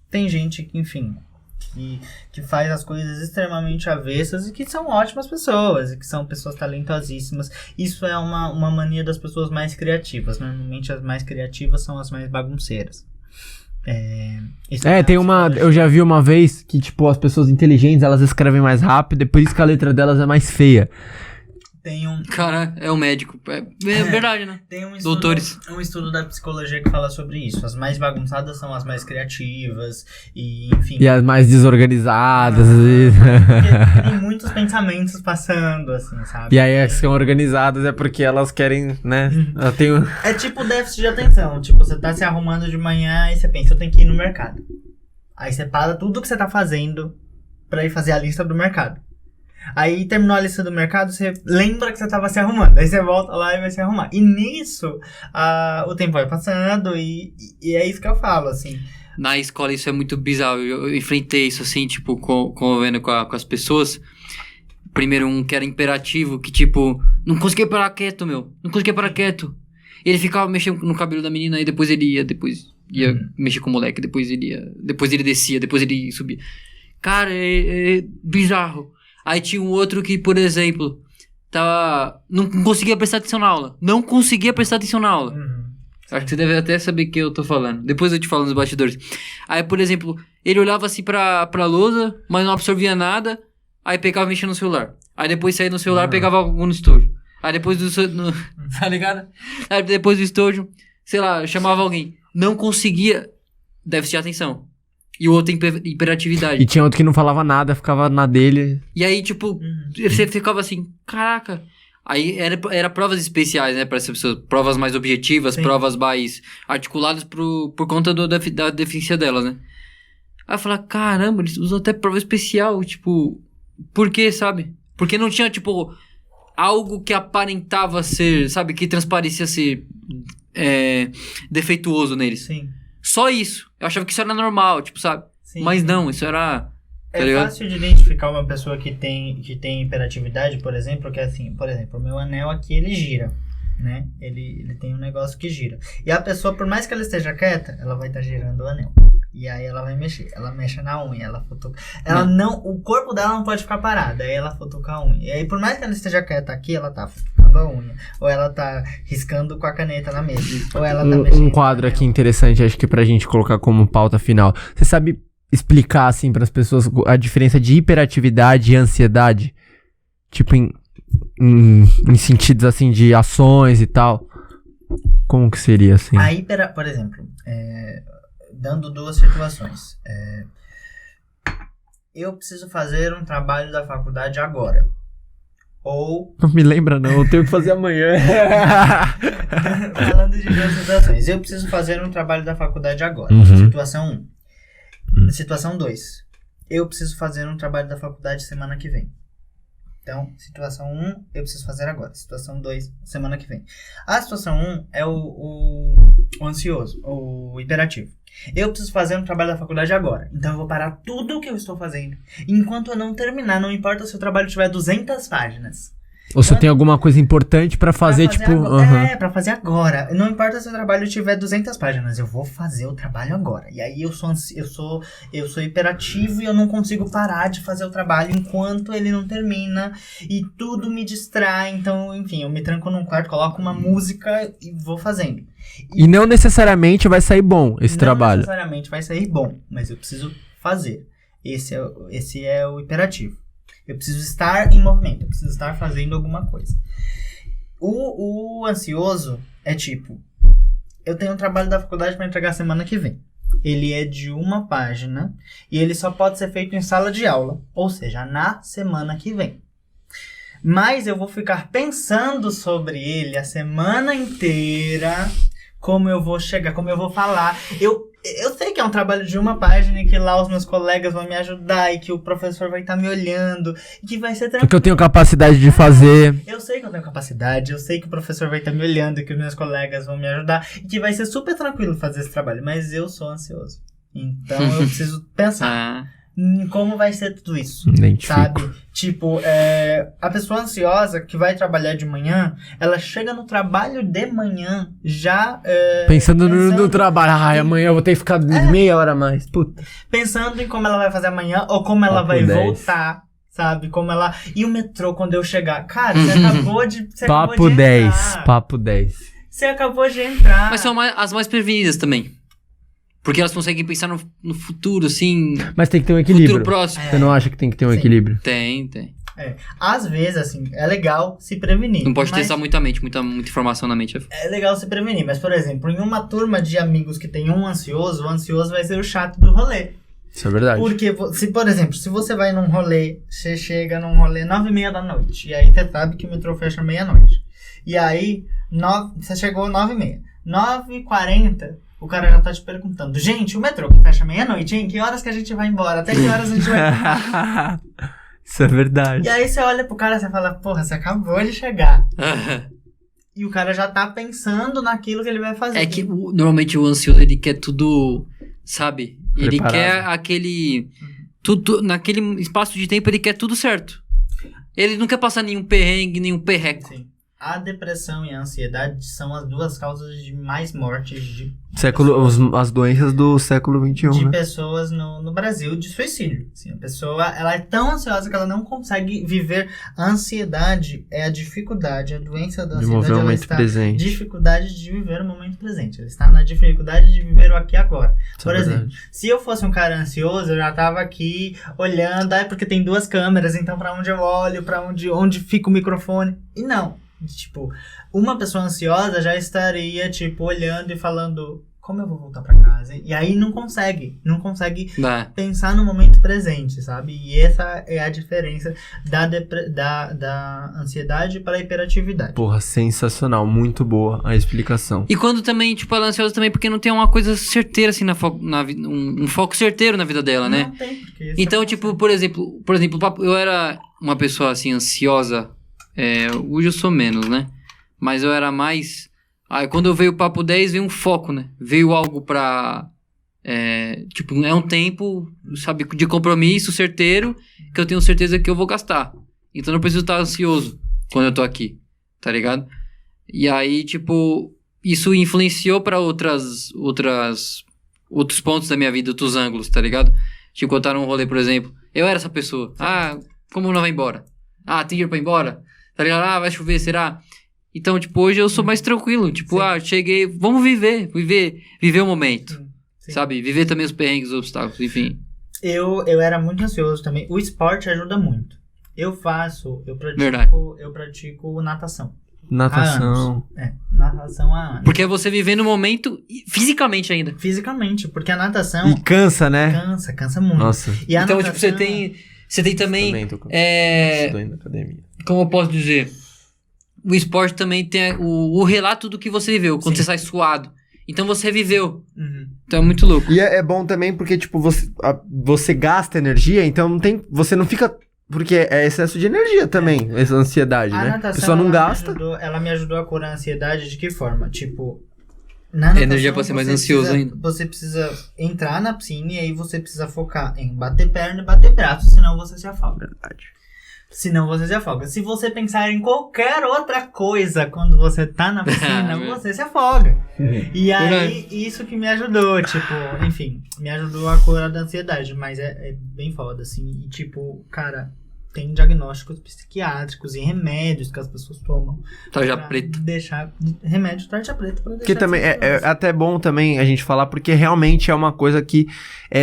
Speaker 3: Tem gente que, enfim, que faz as coisas extremamente avessas e que são ótimas pessoas. E que são pessoas talentosíssimas. Isso é uma mania das pessoas mais criativas. Normalmente as mais criativas são as mais bagunceiras.
Speaker 2: Tem uma... Eu já vi uma vez que, tipo, as pessoas inteligentes, elas escrevem mais rápido. E por isso que a letra delas é mais feia.
Speaker 1: Cara, é o médico. É verdade, né?
Speaker 3: Tem
Speaker 1: Doutores.
Speaker 3: Um estudo da psicologia que fala sobre isso. As mais bagunçadas são as mais criativas. E, enfim...
Speaker 2: E as mais desorganizadas.
Speaker 3: Porque tem muitos pensamentos passando, assim, sabe?
Speaker 2: E aí as que são organizadas é porque elas querem, né?
Speaker 3: É tipo déficit de atenção. Tipo, você tá se arrumando de manhã e você pensa, eu tenho que ir no mercado. Aí você para tudo que você tá fazendo pra ir fazer a lista do mercado. Aí terminou a lista do mercado, você lembra que você tava se arrumando. Aí você volta lá e vai se arrumar. E nisso, o tempo vai passando e é isso que eu falo, assim.
Speaker 1: Na escola isso é muito bizarro. Eu enfrentei isso, assim, tipo, convivendo com as pessoas. Primeiro um que era imperativo, que tipo, não conseguia parar quieto, meu. Não conseguia parar quieto. Ele ficava mexendo no cabelo da menina, aí depois ele ia mexer com o moleque, depois ele descia, depois ele subia. Cara, é bizarro. Aí tinha um outro que, por exemplo, não conseguia prestar atenção na aula. Não conseguia prestar atenção na aula. Acho que você deve até saber o que eu tô falando. Depois eu te falo nos bastidores. Aí, por exemplo, ele olhava assim pra lousa, mas não absorvia nada. Aí pegava e mexia no celular. Aí depois saía no celular e pegava algo no estojo. Aí depois tá ligado? Aí depois do estojo, sei lá, chamava alguém. Não conseguia déficit de atenção. E o outro hiperatividade.
Speaker 2: E tinha outro que não falava nada, ficava na dele.
Speaker 1: E aí, tipo, você ficava assim, caraca. Aí era provas especiais, né, para essas pessoas. Provas mais objetivas, provas mais articuladas por conta da deficiência delas, né. Aí eu falava, caramba, eles usam até prova especial, tipo... Por quê, sabe? Porque não tinha, tipo, algo que aparentava ser, sabe, que transparecia ser defeituoso neles.
Speaker 3: Sim.
Speaker 1: Só isso. Eu achava que isso era normal, tipo, sabe? Sim. Mas não, isso era...
Speaker 3: fácil de identificar uma pessoa que tem hiperatividade, por exemplo, que é assim, por exemplo, o meu anel aqui, ele gira, né? Ele tem um negócio que gira. E a pessoa, por mais que ela esteja quieta, ela vai estar girando o anel. E aí ela vai mexer. Ela mexe na unha, ela futuca. O corpo dela não pode ficar parado, aí ela futuca a unha. E aí, por mais que ela esteja quieta aqui, ela tá futucando a unha. Ou ela tá riscando com a caneta na mesa. Ou ela tá mexendo. Um
Speaker 2: quadro aqui interessante, acho que pra gente colocar como pauta final. Você sabe explicar, assim, pras pessoas a diferença de hiperatividade e ansiedade? Tipo, em sentidos, assim, de ações e tal. Como que seria, assim?
Speaker 3: Por exemplo, dando duas situações. Eu preciso fazer um trabalho da faculdade agora. Ou...
Speaker 2: Não me lembra não, eu tenho que fazer amanhã.
Speaker 3: Falando de duas situações. Eu preciso fazer um trabalho da faculdade agora. Situação 1. Situação 2. Eu preciso fazer um trabalho da faculdade semana que vem. Então, situação 1, eu preciso fazer agora. Situação 2, semana que vem. A situação 1 é o ansioso, o hiperativo. Eu preciso fazer um trabalho da faculdade agora. Então eu vou parar tudo o que eu estou fazendo. Enquanto eu não terminar, não importa se o trabalho tiver 200 páginas.
Speaker 2: Ou se eu tenho alguma coisa importante pra fazer, tipo...
Speaker 3: pra fazer agora. Não importa se o trabalho tiver 200 páginas, eu vou fazer o trabalho agora. E aí eu sou hiperativo e eu não consigo parar de fazer o trabalho enquanto ele não termina. E tudo me distrai. Então, enfim, eu me tranco num quarto, coloco uma música e vou fazendo.
Speaker 2: E não necessariamente vai sair bom esse trabalho.
Speaker 3: Não necessariamente vai sair bom, mas eu preciso fazer. Esse é o hiperativo. Eu preciso estar em movimento, eu preciso estar fazendo alguma coisa. O ansioso é tipo, eu tenho um trabalho da faculdade para entregar semana que vem. Ele é de 1 página e ele só pode ser feito em sala de aula, ou seja, na semana que vem. Mas eu vou ficar pensando sobre ele a semana inteira, como eu vou chegar, como eu vou falar. Eu sei que é um trabalho de 1 página e que lá os meus colegas vão me ajudar e que o professor vai estar me olhando e que vai ser tranquilo.
Speaker 2: Porque eu tenho capacidade de fazer.
Speaker 3: Eu sei que eu tenho capacidade, eu sei que o professor vai estar me olhando e que os meus colegas vão me ajudar e que vai ser super tranquilo fazer esse trabalho, mas eu sou ansioso. Então eu preciso pensar em como vai ser tudo isso, sabe? Tipo, a pessoa ansiosa que vai trabalhar de manhã, ela chega no trabalho de manhã já...
Speaker 2: Pensando no trabalho. Ai, amanhã eu vou ter que ficar meia hora a mais. Puta.
Speaker 3: Pensando em como ela vai fazer amanhã ou como ela vai voltar, sabe? Como ela... E o metrô, quando eu chegar? Cara, você acabou de...
Speaker 2: Papo 10. Papo 10.
Speaker 3: Você acabou de entrar.
Speaker 1: Mas são as mais prevenidas também. Porque elas conseguem pensar no futuro, assim...
Speaker 2: Mas tem que ter um equilíbrio.
Speaker 1: Futuro próximo.
Speaker 2: Você não acha que tem que ter um equilíbrio?
Speaker 1: Tem.
Speaker 3: Às vezes, assim, é legal se prevenir.
Speaker 1: Não pode testar muita mente, muita informação na mente.
Speaker 3: É legal se prevenir, mas, por exemplo, em uma turma de amigos que tem um ansioso, o ansioso vai ser o chato do rolê.
Speaker 2: Isso é verdade.
Speaker 3: Porque, por exemplo, se você vai num rolê, você chega num rolê 9h30 da noite, e aí você sabe que o metrô fecha meia-noite. E aí, você chegou 9h30. 9h40... O cara já tá te perguntando, gente, o metrô que fecha meia-noite, hein? Que horas que a gente vai embora? Até que horas a gente vai embora?
Speaker 2: Isso é verdade.
Speaker 3: E aí você olha pro cara e você fala, porra, você acabou de chegar. E o cara já tá pensando naquilo que ele vai fazer.
Speaker 1: É que normalmente o ansioso, ele quer tudo, sabe? Ele
Speaker 2: Preparado.
Speaker 1: quer aquele... Tudo, naquele espaço de tempo, ele quer tudo certo. Ele não quer passar nenhum perrengue, nenhum perreco.
Speaker 3: Sim. A depressão e a ansiedade são as duas causas de mais mortes de
Speaker 2: as doenças do século XXI,
Speaker 3: de
Speaker 2: né?
Speaker 3: pessoas no Brasil de suicídio. Assim, a pessoa ela é tão ansiosa que ela não consegue viver. A ansiedade é a dificuldade, a doença da ansiedade.
Speaker 2: De mover o momento presente.
Speaker 3: Dificuldade de viver o momento presente. Ela está na dificuldade de viver o aqui e agora. Por exemplo, se eu fosse um cara ansioso, eu já tava aqui olhando, porque tem 2 câmeras, então pra onde eu olho, pra onde fica o microfone. E não. Tipo, uma pessoa ansiosa já estaria, tipo, olhando e falando, como eu vou voltar pra casa? E aí não consegue pensar no momento presente, sabe? E essa é a diferença da ansiedade para a hiperatividade.
Speaker 2: Porra, sensacional, muito boa a explicação.
Speaker 1: E quando também, tipo, ela é ansiosa também porque não tem uma coisa certeira, assim, um foco certeiro na vida dela, né?
Speaker 3: Não tem, porque...
Speaker 1: Então, tipo, por exemplo, eu era uma pessoa, assim, ansiosa. Hoje eu sou menos, né? Mas eu era mais... Aí quando eu veio o Papo 10, veio um foco, né? Veio algo pra... tipo, é um tempo, sabe? De compromisso certeiro, que eu tenho certeza que eu vou gastar. Então eu não preciso estar ansioso quando eu tô aqui, tá ligado? E aí, tipo... Isso influenciou pra outros pontos da minha vida, outros ângulos, tá ligado? Tipo, eu tava num rolê, por exemplo. Eu era essa pessoa. Como não vai embora? Tem dinheiro pra ir embora? Tá ligado? Vai chover, será? Então, tipo, hoje eu sou mais tranquilo. Tipo, cheguei, vamos viver o momento. Sim. Sabe? Viver também os perrengues, os obstáculos, enfim.
Speaker 3: Eu era muito ansioso também. O esporte ajuda muito. Eu pratico natação.
Speaker 2: Natação.
Speaker 3: natação há anos.
Speaker 1: Porque é você viver no momento fisicamente ainda.
Speaker 3: Fisicamente, porque a natação...
Speaker 2: E cansa, né?
Speaker 3: Cansa muito.
Speaker 2: Nossa.
Speaker 3: E a
Speaker 1: Então,
Speaker 3: natação...
Speaker 1: tipo, você tem também...
Speaker 2: Estou indo na academia.
Speaker 1: Como eu posso dizer? O esporte também tem o relato do que você viveu, quando
Speaker 3: Sim.
Speaker 1: você sai suado. Então você viveu.
Speaker 3: Uhum.
Speaker 1: Então é muito louco.
Speaker 2: E é bom também porque, tipo, você gasta energia, então não tem, você não fica... Porque é excesso de energia também, essa ansiedade,
Speaker 3: A
Speaker 2: né? A
Speaker 3: natação,
Speaker 2: pessoa não
Speaker 3: ela
Speaker 2: gasta.
Speaker 3: ela me ajudou a curar a ansiedade de que forma? Tipo, na natação,
Speaker 1: Energia pra ser mais ansioso ainda.
Speaker 3: Você precisa entrar na piscina e aí você precisa focar em bater perna e bater braço, senão você se afoga.
Speaker 2: Verdade.
Speaker 3: Senão você se afoga. Se você pensar em qualquer outra coisa quando você tá na piscina, você se afoga. E aí, isso que me ajudou, tipo, enfim, me ajudou a curar da ansiedade, mas é bem foda, assim, e tipo, cara, tem diagnósticos psiquiátricos e remédios que as pessoas tomam.
Speaker 1: Tarja
Speaker 3: pra
Speaker 1: preta.
Speaker 3: Deixar, remédio tarja preta pra deixar.
Speaker 2: Que também é
Speaker 3: essas
Speaker 2: até bom também a gente falar, porque realmente é uma coisa que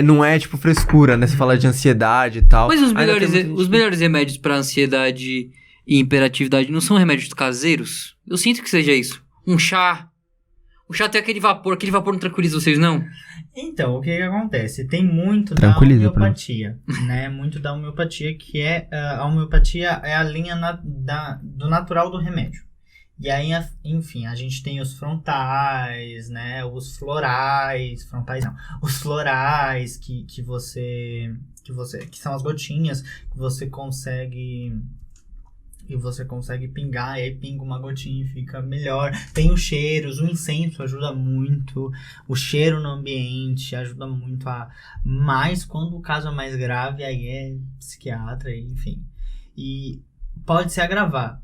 Speaker 2: não é tipo frescura, né? Você fala de ansiedade e tal.
Speaker 1: Mas os
Speaker 2: Ainda
Speaker 1: melhores,
Speaker 2: tem muita gente
Speaker 1: melhores remédios pra ansiedade e hiperatividade não são remédios caseiros? Eu sinto que seja isso. Um chá. O chá tem aquele vapor não tranquiliza vocês, não?
Speaker 3: Então, o que acontece? Tem muito da
Speaker 2: Tranquiliza,
Speaker 3: homeopatia, né? Muito da homeopatia, que a homeopatia é a linha do natural do remédio. E aí, enfim, a gente tem os frontais, né? Os florais, os florais que são as gotinhas que você consegue... E você consegue pingar, e aí pinga uma gotinha e fica melhor. Tem os cheiros, o incenso ajuda muito. O cheiro no ambiente ajuda muito Mas quando o caso é mais grave, aí é psiquiatra, enfim. E pode se agravar.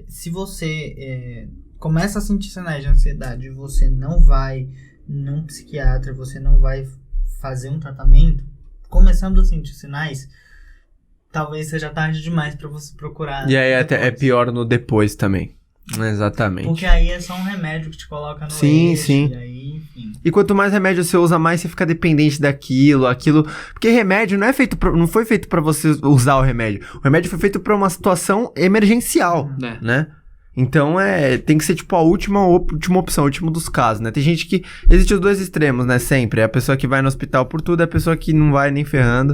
Speaker 3: Se você começa a sentir sinais de ansiedade, você não vai num psiquiatra, você não vai fazer um tratamento, começando a sentir sinais... Talvez seja tarde demais pra você procurar.
Speaker 2: E aí até é pior no depois também. Exatamente.
Speaker 3: Porque aí é só um remédio que te coloca no
Speaker 2: Sim,
Speaker 3: eixo,
Speaker 2: sim.
Speaker 3: E aí, enfim.
Speaker 2: E quanto mais remédio você usa, mais você fica dependente daquilo. Porque remédio não foi feito pra você usar o remédio. O remédio foi feito pra uma situação emergencial, né? Então tem que ser tipo a última opção, o último dos casos, né? Tem gente que... Existem os dois extremos, né? Sempre. É a pessoa que vai no hospital por tudo, é a pessoa que não vai nem ferrando.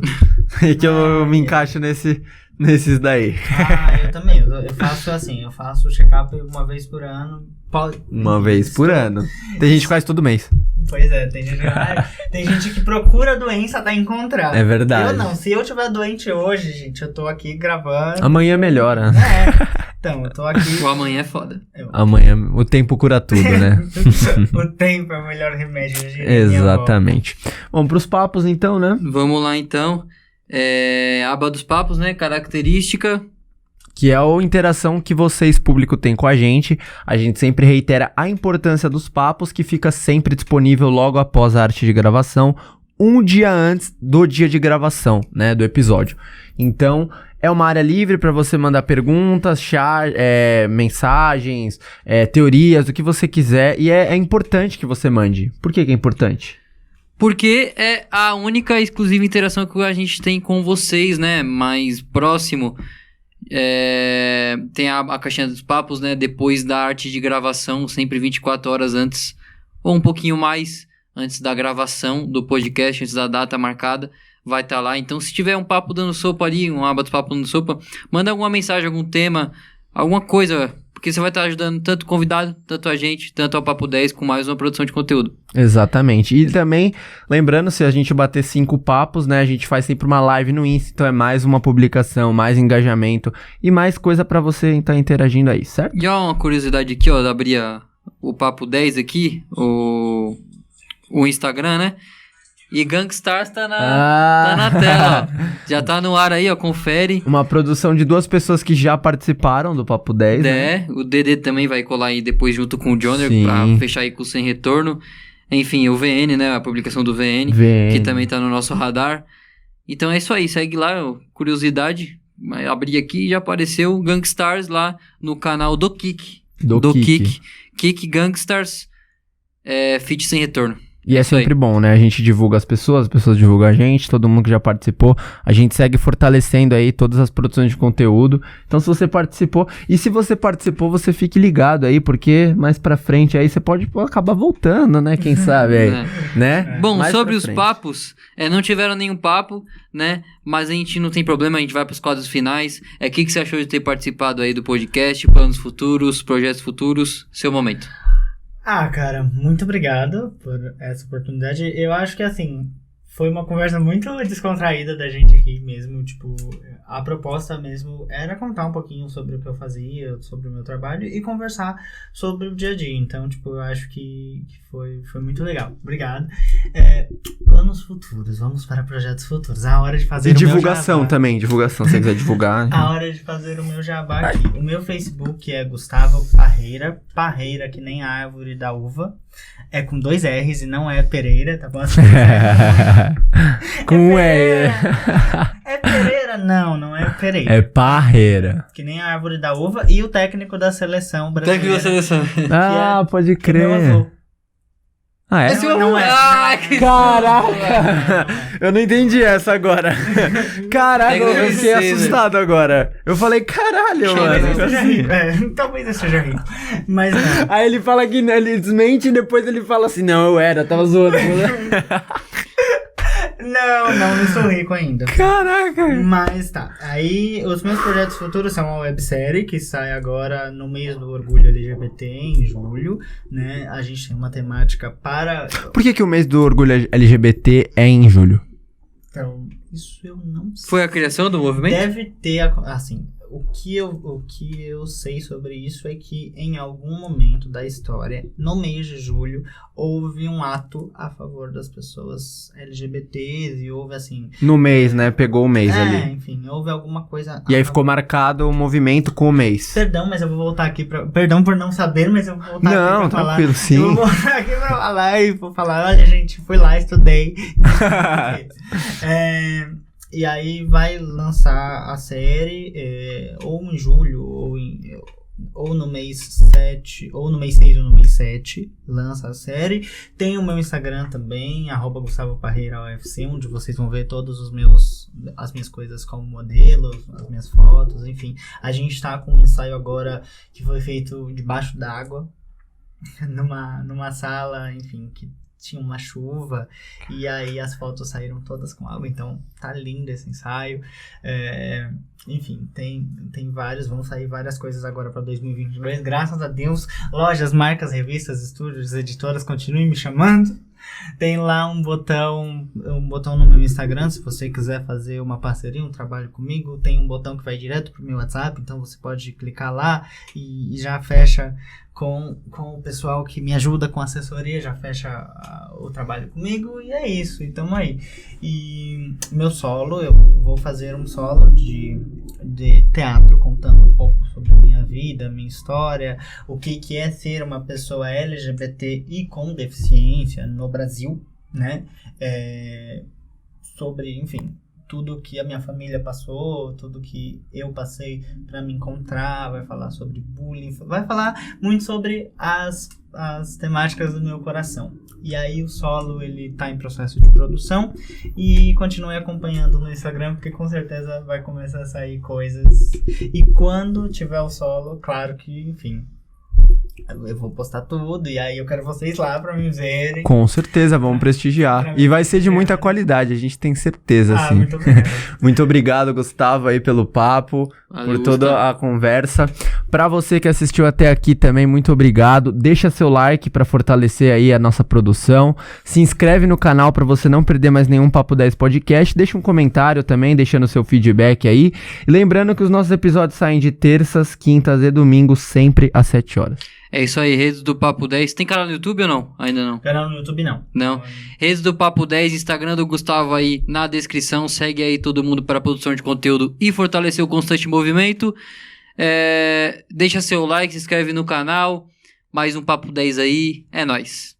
Speaker 2: E que eu me encaixo nesses daí.
Speaker 3: Eu também. Eu faço assim, eu faço o check-up uma vez por ano.
Speaker 2: Uma vez por ano. Tem gente que faz todo mês.
Speaker 3: Pois é, tem gente que procura a doença até encontrar.
Speaker 2: É verdade.
Speaker 3: Eu não, se eu tiver doente hoje, gente, eu tô aqui gravando.
Speaker 2: Amanhã melhora.
Speaker 3: Então, eu tô aqui.
Speaker 1: O amanhã é foda.
Speaker 2: Amanhã, o tempo cura tudo, né?
Speaker 3: O tempo é o melhor remédio.
Speaker 2: Exatamente. Bom, pros papos então, né?
Speaker 1: Vamos lá então. Aba dos papos, né? Característica.
Speaker 2: Que é a interação que vocês, público, têm com a gente. A gente sempre reitera a importância dos papos, que fica sempre disponível logo após a arte de gravação, um dia antes do dia de gravação, né, do episódio. Então, é uma área livre para você mandar perguntas, mensagens, teorias, o que você quiser. E é importante que você mande. Por que é importante?
Speaker 1: Porque é a única e exclusiva interação que a gente tem com vocês, né? Mais próximo. Tem a caixinha dos papos, né? Depois da arte de gravação, sempre 24 horas antes, ou um pouquinho mais antes da gravação do podcast, antes da data marcada, vai estar lá. Então, se tiver um papo dando sopa ali, um aba dos papos dando sopa, manda alguma mensagem, algum tema, alguma coisa, porque você vai estar ajudando tanto o convidado, tanto a gente, tanto ao Papo 10 com mais uma produção de conteúdo.
Speaker 2: Exatamente. E também, lembrando, se a gente bater 5 papos, né, a gente faz sempre uma live no Insta, então é mais uma publicação, mais engajamento e mais coisa pra você estar interagindo aí, certo?
Speaker 1: E ó, uma curiosidade aqui, ó, abrir o Papo 10 aqui, o Instagram, né? E Gangstars tá na tela, ó. Já tá no ar aí, ó, confere.
Speaker 2: Uma produção de 2 pessoas que já participaram do Papo 10, né?
Speaker 1: O Dedê também vai colar aí depois junto com o Johnner
Speaker 2: Sim.
Speaker 1: pra fechar aí com o Sem Retorno. Enfim, o VN, né, a publicação do VN, que também tá no nosso radar. Então é isso aí, segue lá, ó, curiosidade. Abri aqui e já apareceu Gangstars lá no canal do Kik.
Speaker 2: Do Kik.
Speaker 1: Kik Gangstars, Feat Sem Retorno.
Speaker 2: E é
Speaker 1: Isso aí.
Speaker 2: sempre bom, né? A gente divulga as pessoas divulgam a gente, todo mundo que já participou. A gente segue fortalecendo aí todas as produções de conteúdo. Então, se você participou, e se você participou, você fique ligado aí, porque mais pra frente aí você pode acabar voltando, né? Quem sabe aí, né?
Speaker 1: Bom,
Speaker 2: Mais
Speaker 1: sobre
Speaker 2: pra
Speaker 1: os
Speaker 2: frente.
Speaker 1: papos, não tiveram nenhum papo, né? Mas a gente não tem problema, a gente vai pros quadros finais. O que você achou de ter participado aí do podcast, planos futuros, projetos futuros? Seu momento.
Speaker 3: Cara, muito obrigado por essa oportunidade. Eu acho que, assim, foi uma conversa muito descontraída da gente aqui mesmo. Tipo, a proposta mesmo era contar um pouquinho sobre o que eu fazia, sobre o meu trabalho e conversar sobre o dia a dia. Então, tipo, eu acho que foi muito legal. Obrigado. Planos futuros, vamos para projetos futuros. A hora de fazer
Speaker 2: E
Speaker 3: o meu
Speaker 2: divulgação
Speaker 3: jabá.
Speaker 2: também, divulgação, se você quiser divulgar.
Speaker 3: A hora de fazer o meu jabá aqui. O meu Facebook é Gustavo Parreira. Parreira, que nem a árvore da uva. É com 2 R's e não é Pereira, tá bom?
Speaker 2: Com
Speaker 3: Pereira. É Pereira? Não é Pereira.
Speaker 2: É Parreira.
Speaker 3: Que nem a árvore da uva. E o técnico da seleção brasileira.
Speaker 1: seleção.
Speaker 2: Ah, pode
Speaker 3: Que é meu
Speaker 2: crer.
Speaker 3: avô.
Speaker 2: Ah, é?
Speaker 3: Não é.
Speaker 2: Caraca! Eu não entendi essa agora. Caraca,
Speaker 1: Tem que
Speaker 2: eu fiquei
Speaker 1: ser,
Speaker 2: assustado agora. Eu falei, caralho,
Speaker 3: Talvez eu
Speaker 2: mano.
Speaker 3: seja rico. Talvez eu seja rico. Mas não.
Speaker 2: Aí ele fala que ele desmente e depois ele fala assim, não, eu era, tava zoando.
Speaker 3: Não sou rico ainda.
Speaker 2: Caraca!
Speaker 3: Mas tá, aí os meus projetos futuros são uma websérie que sai agora no mês do Orgulho LGBT, em julho, né? A gente tem uma temática para...
Speaker 2: Por que o mês do orgulho LGBT é em julho?
Speaker 3: Então, isso eu não sei.
Speaker 1: Foi a criação do movimento?
Speaker 3: Deve ter, assim, o que eu sei sobre isso é que em algum momento da história, no mês de julho, houve um ato a favor das pessoas LGBTs e houve, assim...
Speaker 2: No mês, né? Pegou o mês ali.
Speaker 3: Enfim, houve alguma coisa...
Speaker 2: E aí ficou marcado o movimento com o mês.
Speaker 3: Perdão, mas eu vou voltar aqui pra... Perdão por não saber, mas eu vou voltar aqui
Speaker 2: Não,
Speaker 3: pra falar.
Speaker 2: tranquilo, sim.
Speaker 3: Eu vou voltar aqui pra falar e vou falar, olha, gente, fui lá, estudei. E aí vai lançar a série ou em julho, ou no mês 7, ou no mês 6 ou no mês 7, lança a série. Tem o meu Instagram também, @GustavoParreiraUFC, onde vocês vão ver todos as minhas coisas como modelo, as minhas fotos, enfim. A gente tá com um ensaio agora que foi feito debaixo d'água, numa sala, enfim, que tinha uma chuva, e aí as fotos saíram todas com água, então tá lindo esse ensaio. Enfim, tem vários, vão sair várias coisas agora para 2022, graças a Deus. Lojas, marcas, revistas, estúdios, editoras, continuem me chamando. Tem lá um botão no meu Instagram, se você quiser fazer uma parceria, um trabalho comigo, tem um botão que vai direto pro meu WhatsApp, então você pode clicar lá e já fecha com o pessoal que me ajuda com assessoria, já fecha o trabalho comigo, e é isso, e tamo aí. E meu solo, eu vou fazer um solo de teatro, contando um pouco sobre a minha vida, minha história, o que é ser uma pessoa LGBT e com deficiência no Brasil, né? Sobre, enfim, tudo que a minha família passou, tudo que eu passei para me encontrar, vai falar sobre bullying, vai falar muito sobre as temáticas do meu coração. E aí o solo, ele tá em processo de produção, e continue acompanhando no Instagram, porque com certeza vai começar a sair coisas. E quando tiver o solo, claro que, enfim, eu vou postar tudo, e aí eu quero vocês lá pra me verem.
Speaker 2: Com certeza, vamos prestigiar. E vai ser de muita qualidade, a gente tem certeza, assim.
Speaker 3: Muito obrigado.
Speaker 2: Muito obrigado, Gustavo, aí pelo papo,
Speaker 1: Valeu,
Speaker 2: por toda
Speaker 1: Gustavo.
Speaker 2: a conversa. Pra você que assistiu até aqui também, muito obrigado. Deixa seu like pra fortalecer aí a nossa produção. Se inscreve no canal pra você não perder mais nenhum Papo 10 Podcast. Deixa um comentário também, deixando seu feedback aí. E lembrando que os nossos episódios saem de terças, quintas e domingos, sempre às 7 horas.
Speaker 1: É isso aí, redes do Papo 10. Tem canal no YouTube ou não? Ainda não.
Speaker 3: Canal no YouTube não.
Speaker 1: Não. Redes do Papo 10, Instagram do Gustavo aí na descrição. Segue aí todo mundo para a produção de conteúdo e fortalecer o constante movimento. Deixa seu like, se inscreve no canal. Mais um Papo 10 aí. É nóis.